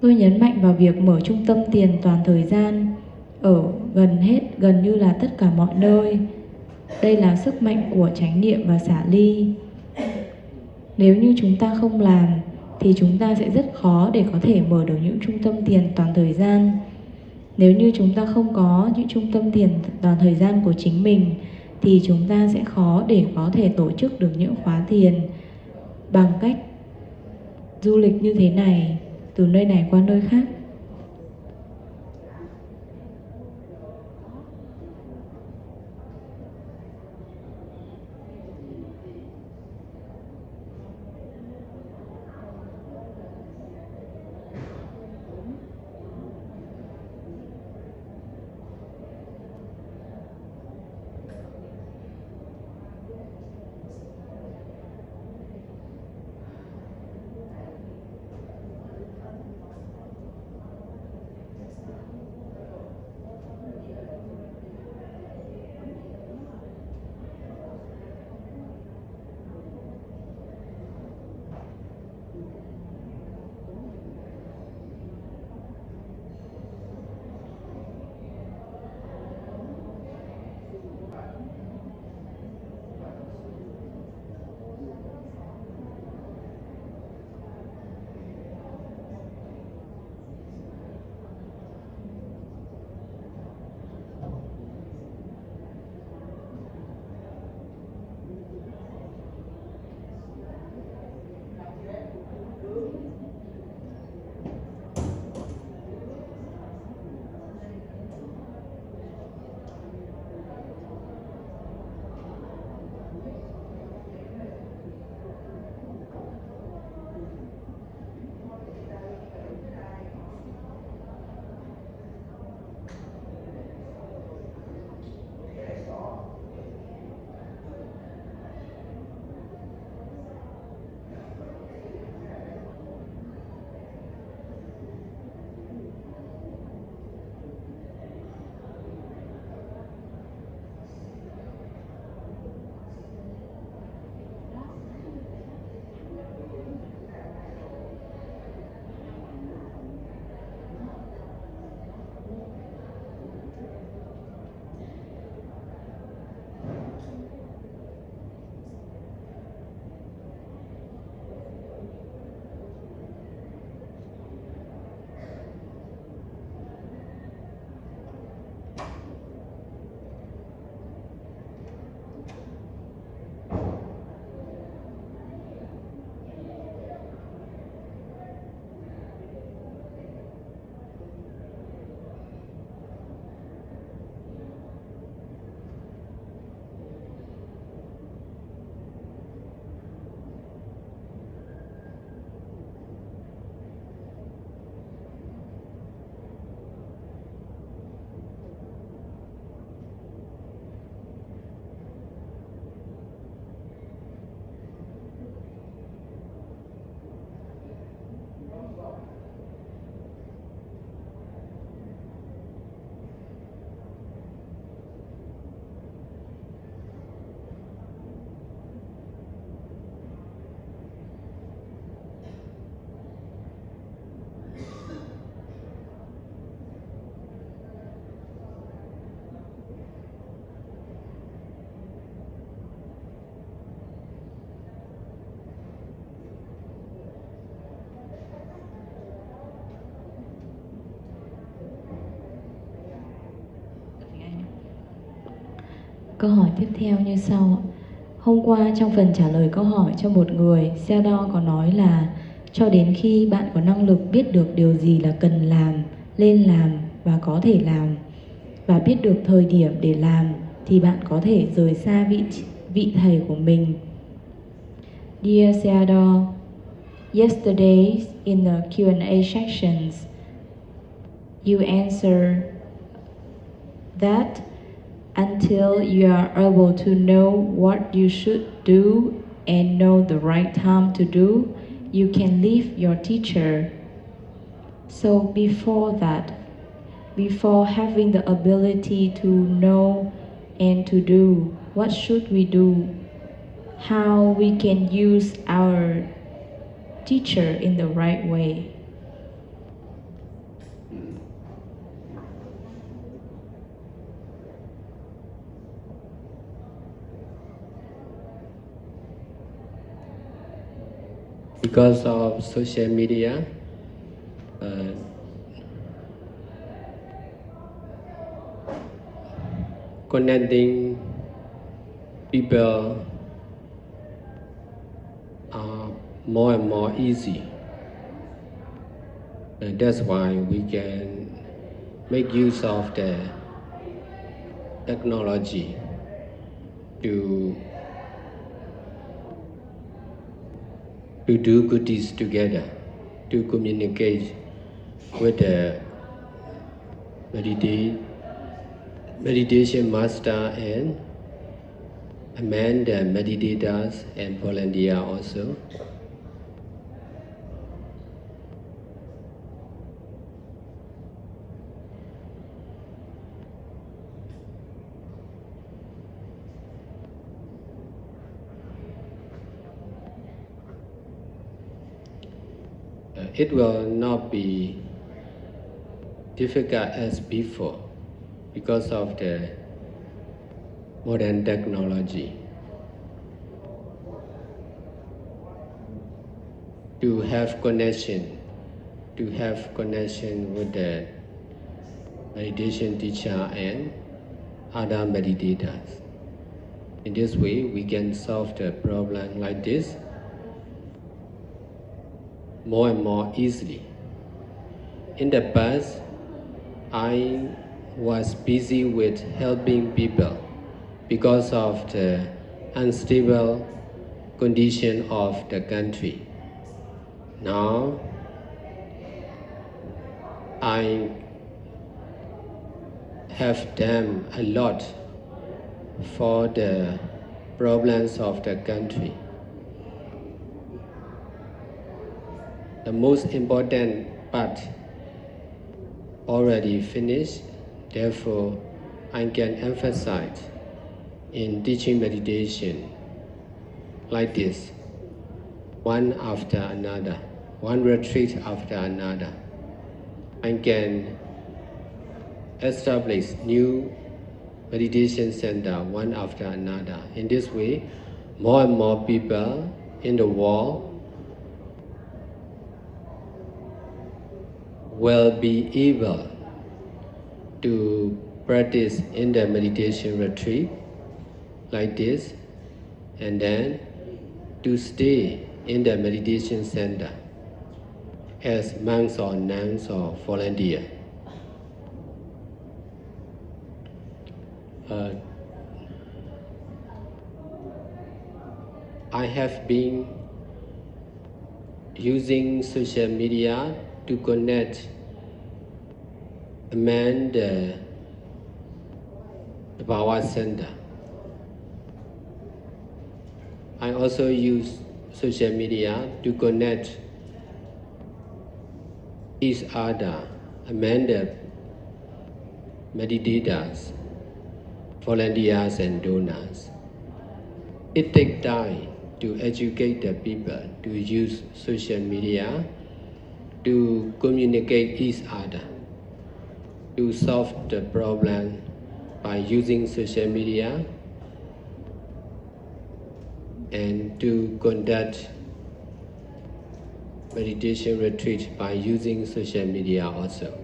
Tôi nhấn mạnh vào việc mở trung tâm thiền toàn thời gian ở gần như là tất cả mọi nơi. Đây là sức mạnh của chánh niệm và xả ly. Nếu như chúng ta không làm thì chúng ta sẽ rất khó để có thể mở được những trung tâm thiền toàn thời gian. Nếu như chúng ta không có những trung tâm thiền toàn thời gian của chính mình thì chúng ta sẽ khó để có thể tổ chức được những khóa thiền bằng cách du lịch như thế này, từ nơi này qua nơi khác. Câu hỏi tiếp theo như sau. Hôm qua trong phần trả lời câu hỏi cho một người, Sādhu có nói là cho đến khi bạn có năng lực biết được điều gì là cần làm, nên làm và có thể làm, và biết được thời điểm để làm, thì bạn có thể rời xa vị thầy của mình. Dear Sādhu, yesterday in the Q&A sections, you answered that until you are able to know what you should do and know the right time to do, you can leave your teacher. So before that, before having the ability to know and to do, what should we do? How we can use our teacher in the right way? Because of social media, connecting people are more and more easy. And that's why we can make use of the technology to do good deeds together, to communicate with the meditation master and among the meditators and volunteer also. It will not be difficult as before because of the modern technology. To have connection with the meditation teacher and other meditators. In this way, we can solve the problem like this more and more easily. In the past, I was busy with helping people because of the unstable condition of the country. Now, I have done a lot for the problems of the country. The most important part already finished, therefore I can emphasize in teaching meditation like this, one after another, one retreat after another. I can establish new meditation center one after another. In this way, more and more people in the world will be able to practice in the meditation retreat like this, and then to stay in the meditation center as monks or nuns or volunteer. I have been using social media to connect among the power center. I also use social media to connect each other among the meditators, volunteers and donors. It takes time to educate the people to use social media to communicate each other, to solve the problem by using social media, and to conduct meditation retreat by using social media also.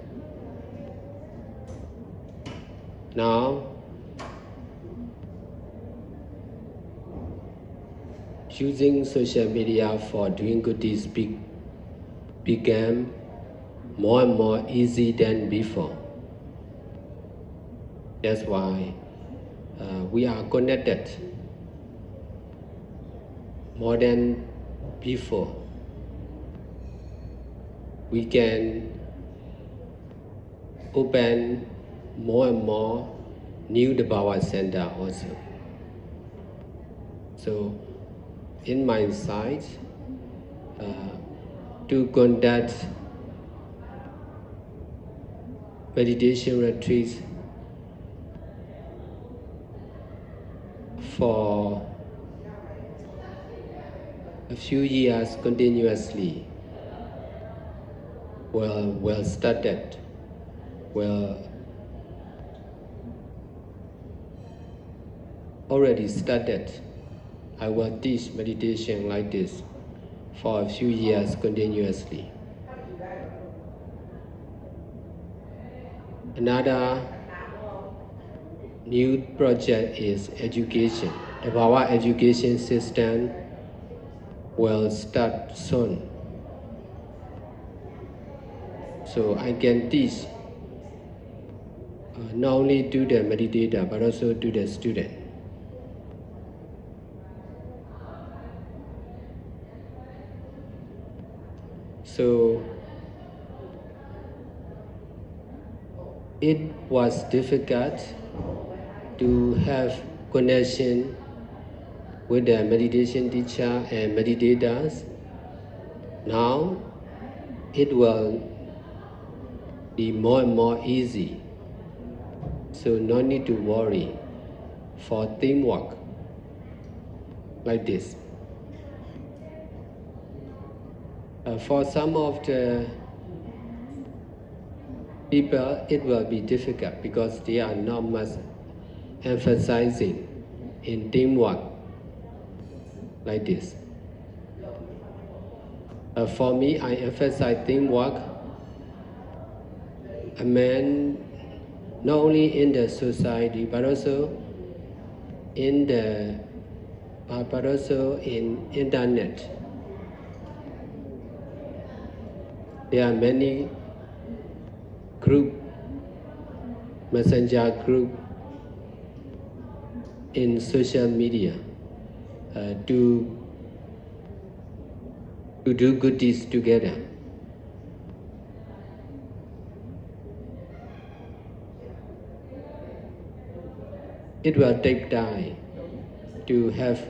Now, using social media for doing good deeds became more and more easy than before. That's why we are connected more than before. We can open more and more new Bhava center also. So, in my insight, to conduct meditation retreats for a few years continuously, well started, already started. I will teach meditation like this for a few years continuously. Another new project is education. The Bhava education system will start soon. So I can teach not only to the meditator but also to the student. So it was difficult to have connection with the meditation teacher and meditators. Now it will be more and more easy. So no need to worry for teamwork like this. For some of the people, it will be difficult because they are not much emphasizing in teamwork like this. For me, I emphasize teamwork. A man, not only in the society, but also in internet. There are many messenger group in social media to do good deeds together. It will take time to have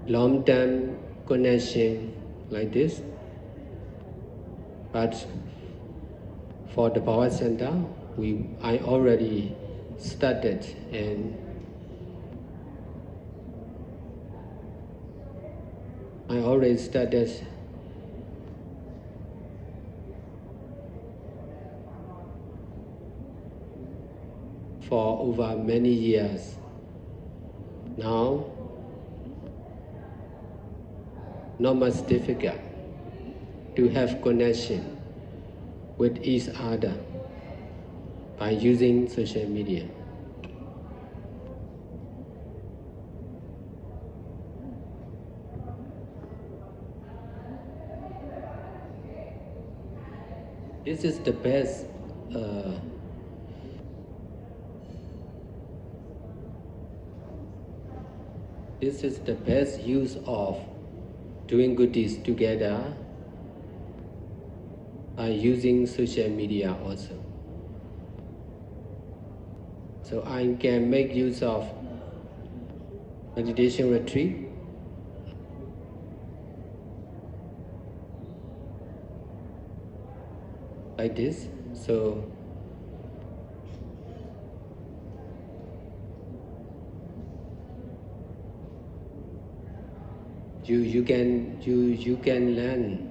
long-term connection like this. But for the Bhava Center, I already started, and for over many years. Now, not much difficult to have connection with each other by using social media. This is the best use of doing good deeds together by using social media also. So I can make use of meditation retreat like this. So you can learn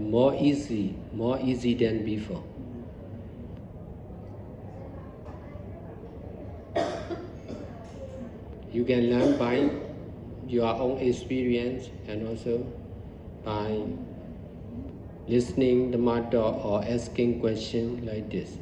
more easy than before. You can learn by your own experience and also by listening the matter or asking questions like this.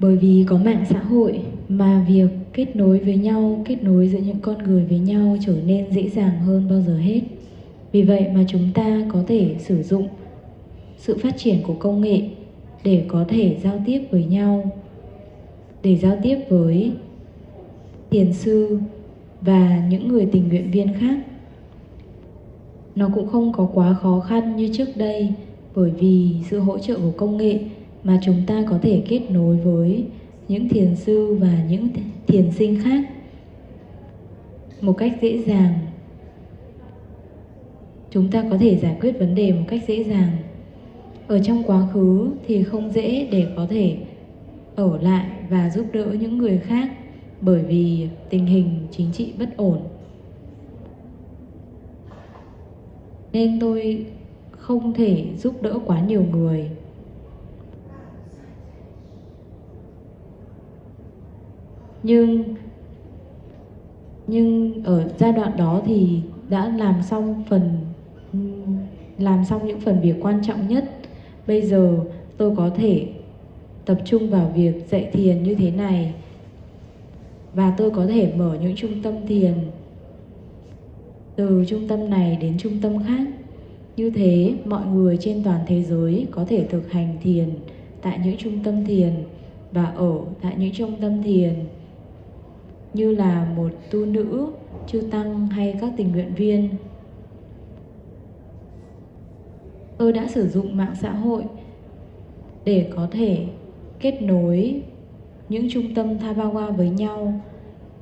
Bởi vì có mạng xã hội mà việc kết nối với nhau, kết nối giữa những con người với nhau trở nên dễ dàng hơn bao giờ hết. Vì vậy mà chúng ta có thể sử dụng sự phát triển của công nghệ để có thể giao tiếp với nhau, để giao tiếp với thiền sư và những người tình nguyện viên khác. Nó cũng không có quá khó khăn như trước đây, bởi vì sự hỗ trợ của công nghệ mà chúng ta có thể kết nối với những thiền sư và những thiền sinh khác một cách dễ dàng. Chúng ta có thể giải quyết vấn đề một cách dễ dàng. Ở trong quá khứ thì không dễ để có thể ở lại và giúp đỡ những người khác, bởi vì tình hình chính trị bất ổn. Nên tôi không thể giúp đỡ quá nhiều người. Nhưng ở giai đoạn đó thì đã làm xong những phần việc quan trọng nhất. Bây giờ tôi có thể tập trung vào việc dạy thiền như thế này, và tôi có thể mở những trung tâm thiền từ trung tâm này đến trung tâm khác. Như thế mọi người trên toàn thế giới có thể thực hành thiền tại những trung tâm thiền và ở tại những trung tâm thiền, như là một tu nữ, chư tăng hay các tình nguyện viên. Tôi đã sử dụng mạng xã hội để có thể kết nối những trung tâm Thabawa với nhau,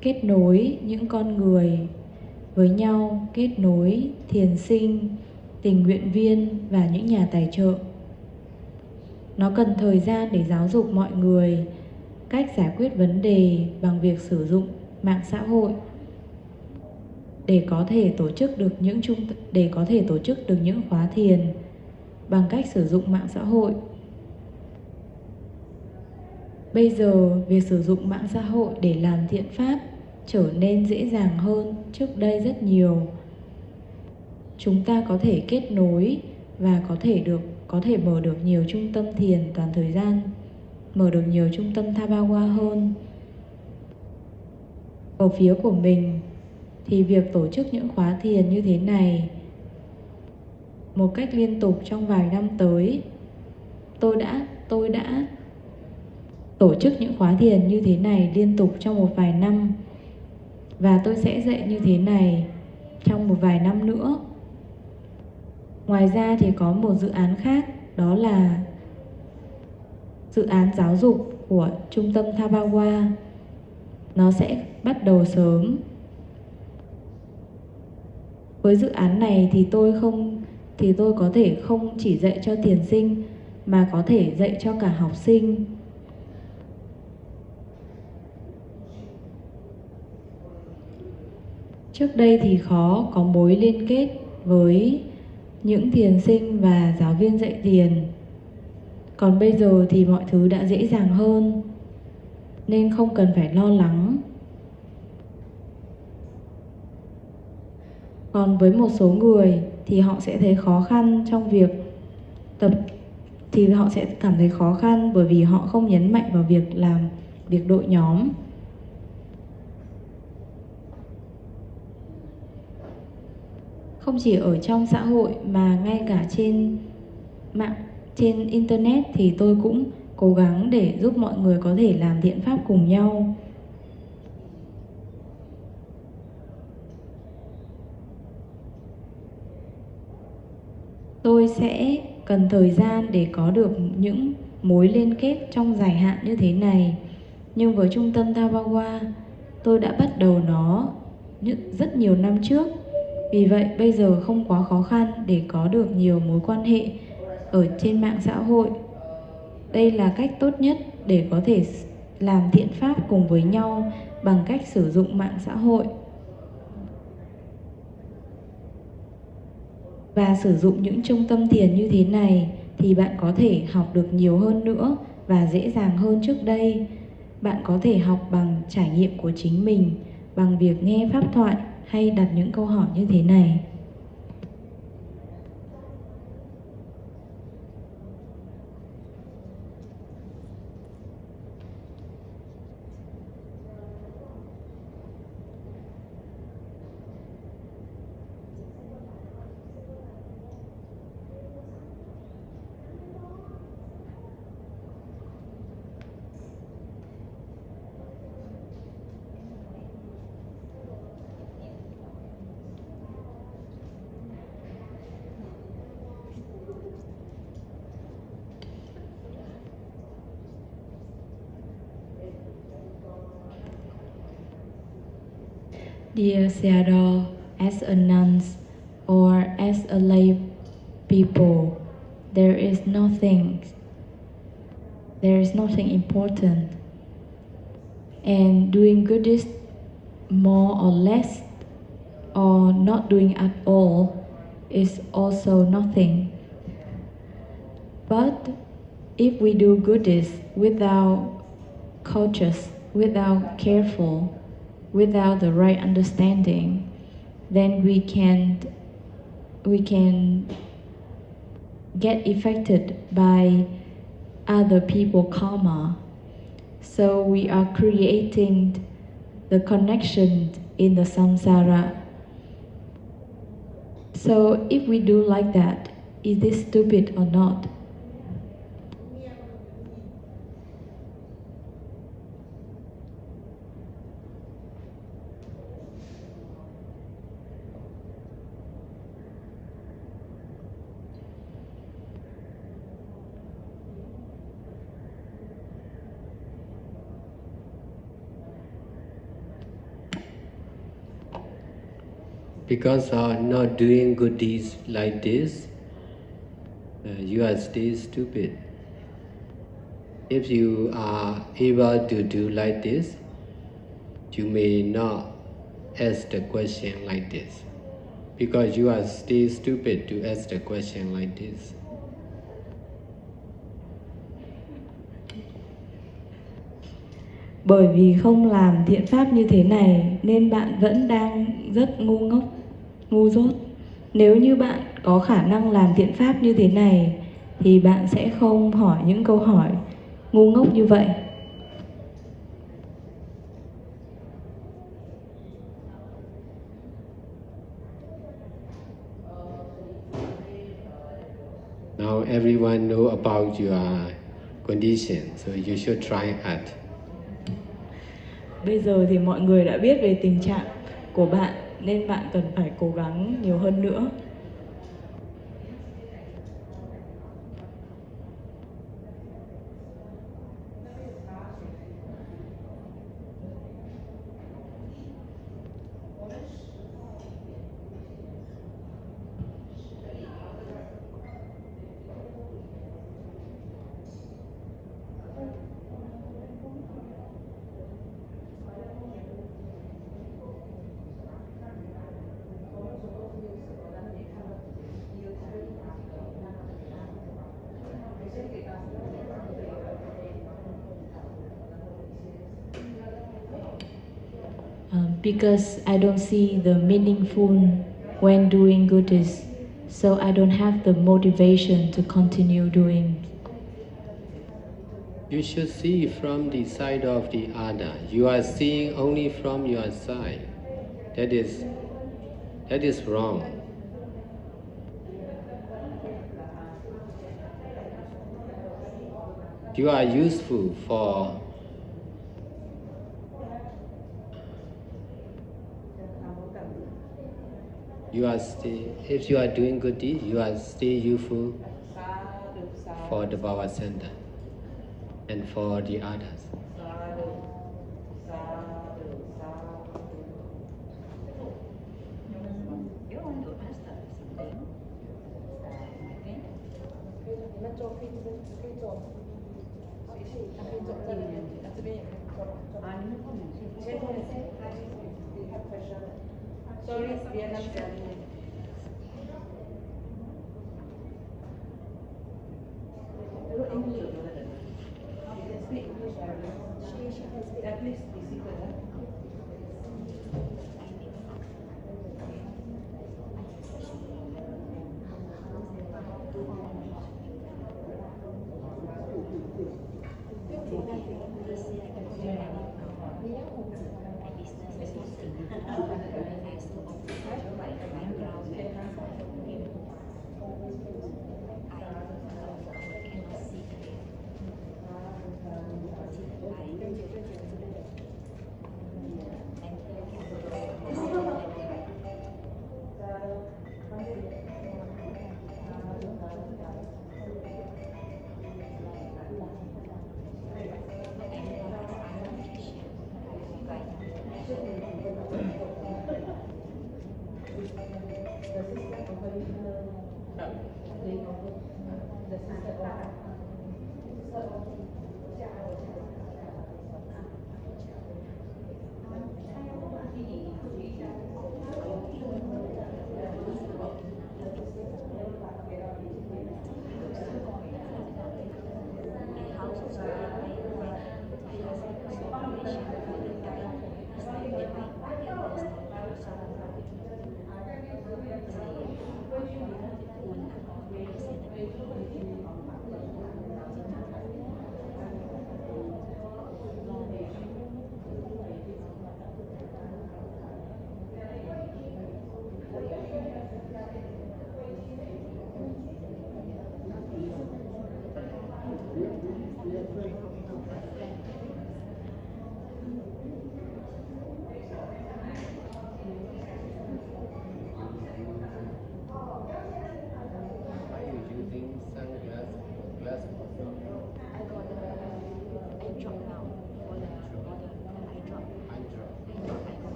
kết nối những con người với nhau, kết nối thiền sinh, tình nguyện viên và những nhà tài trợ. Nó cần thời gian để giáo dục mọi người cách giải quyết vấn đề bằng việc sử dụng mạng xã hội để có thể tổ chức được những khóa thiền bằng cách sử dụng mạng xã hội. Bây giờ việc sử dụng mạng xã hội để làm thiện pháp trở nên dễ dàng hơn trước đây rất nhiều. Chúng ta có thể kết nối và có thể mở được nhiều trung tâm thiền toàn thời gian, mở được nhiều trung tâm Thabawa hơn. Ở phía của mình thì việc tổ chức những khóa thiền như thế này một cách liên tục trong vài năm tới, tôi đã tổ chức những khóa thiền như thế này liên tục trong một vài năm, và tôi sẽ dạy như thế này trong một vài năm nữa. Ngoài ra thì có một dự án khác, đó là dự án giáo dục của trung tâm Thabawa. Nó sẽ bắt đầu sớm. Với dự án này thì tôi có thể không chỉ dạy cho thiền sinh mà có thể dạy cho cả học sinh. Trước đây thì khó có mối liên kết với những thiền sinh và giáo viên dạy thiền. Còn bây giờ thì mọi thứ đã dễ dàng hơn, nên không cần phải lo lắng. Còn với một số người thì họ sẽ thấy khó khăn trong việc họ sẽ cảm thấy khó khăn bởi vì họ không nhấn mạnh vào việc làm việc đội nhóm. Không chỉ ở trong xã hội mà ngay cả trên internet thì tôi cũng cố gắng để giúp mọi người có thể làm thiện pháp cùng nhau. Tôi sẽ cần thời gian để có được những mối liên kết trong dài hạn như thế này. Nhưng với trung tâm Thabawa, tôi đã bắt đầu nó rất nhiều năm trước. Vì vậy bây giờ không quá khó khăn để có được nhiều mối quan hệ ở trên mạng xã hội. Đây là cách tốt nhất để có thể làm thiện pháp cùng với nhau bằng cách sử dụng mạng xã hội. Và sử dụng những trung tâm thiền như thế này thì bạn có thể học được nhiều hơn nữa và dễ dàng hơn trước đây. Bạn có thể học bằng trải nghiệm của chính mình, bằng việc nghe pháp thoại hay đặt những câu hỏi như thế này. Dear Sādhu, as a nun or as a lay people, there is nothing important. And doing good is more or less, or not doing at all, is also nothing. But if we do goodies without cautious, without careful, without the right understanding, then we can get affected by other people's karma. So we are creating the connection in the samsara. So if we do like that, is this stupid or not? Because of not doing good deeds like this, you are still stupid. If you are able to do like this, you may not ask the question like this. Because you are still stupid to ask the question like this. Bởi vì không làm thiện pháp như thế này nên bạn vẫn đang rất ngu ngốc, ngu dốt. Nếu như bạn có khả năng làm thiện pháp như thế này thì bạn sẽ không hỏi những câu hỏi ngu ngốc như vậy. Now everyone know about your condition, so you should try hard. Bây giờ thì mọi người đã biết về tình trạng của bạn nên bạn cần phải cố gắng nhiều hơn nữa. Because I don't see the meaningful when doing goodies, so I don't have the motivation to continue doing. You should see from the side of the other. You are seeing only from your side. That is wrong. You are useful for if you are doing good deeds, you are still useful for the power center and for the others.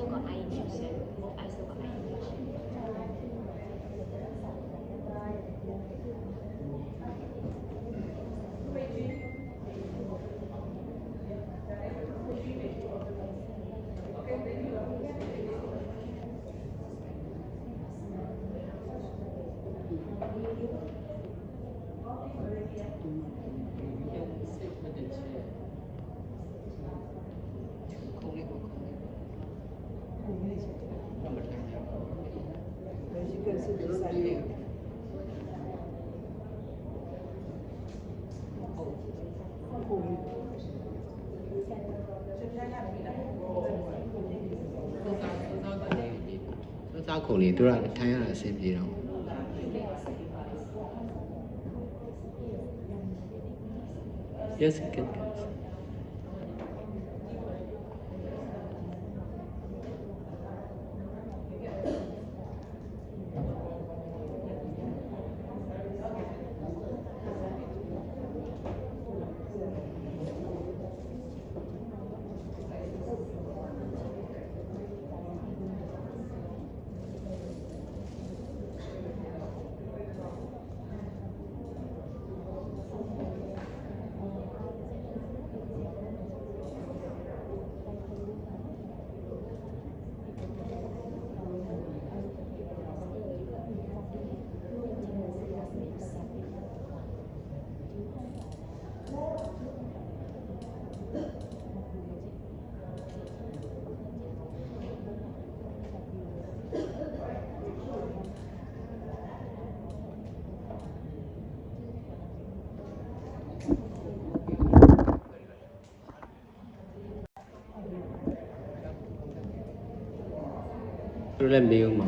still got I intuition. I still got I intuition. Sao khổ này tôi đã thấy là xem gì đâu. Yes, good. Tôi làm điều mà.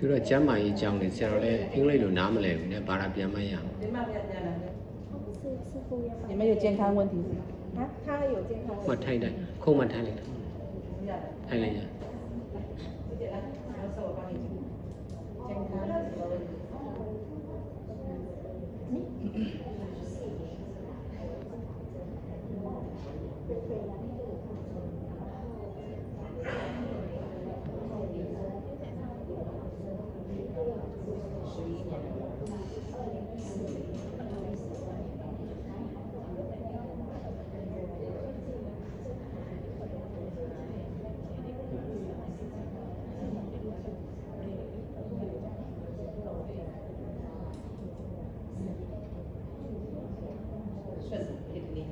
Tôi đã chăm mày chồng thì sao đấy, anh lấy đồ nám mà lấy, nên bà đã biết mấy à? 你们有健康问题是吗？他有健康问题。 Mặt thay đấy, không mặt thay này. Thay này nhá. 顺，给你。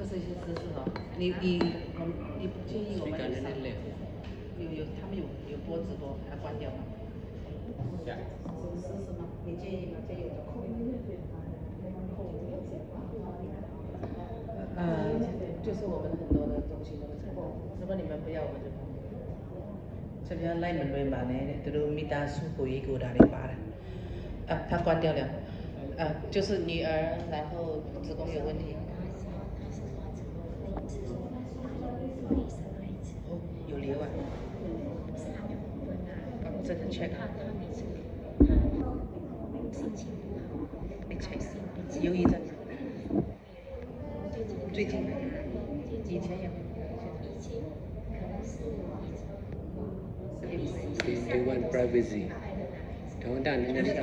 这些姿势哦，你不建议我们他们有播直播，把它关掉吗？是吗？你建议吗？建议我的空。就是我们很多的东西都在。如果你们不要，我就。这边来门门把呢，都米达苏回一股打的拔了。他关掉了。就是女儿，然后子宫有问题。哦，有瘤啊。这个 check。心情不好，被拆心，忧郁症。最近，以前有。They want privacy. 同样的，那是什么？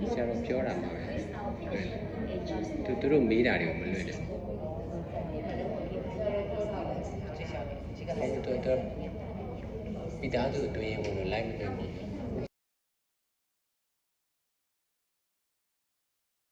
ဆရာတော်ပြောတာပါပဲသူတို့မေးတာတွေကိုမလွယ်တယ်မိသားစုအတွင်းဝင်လို့လိုက်မလို့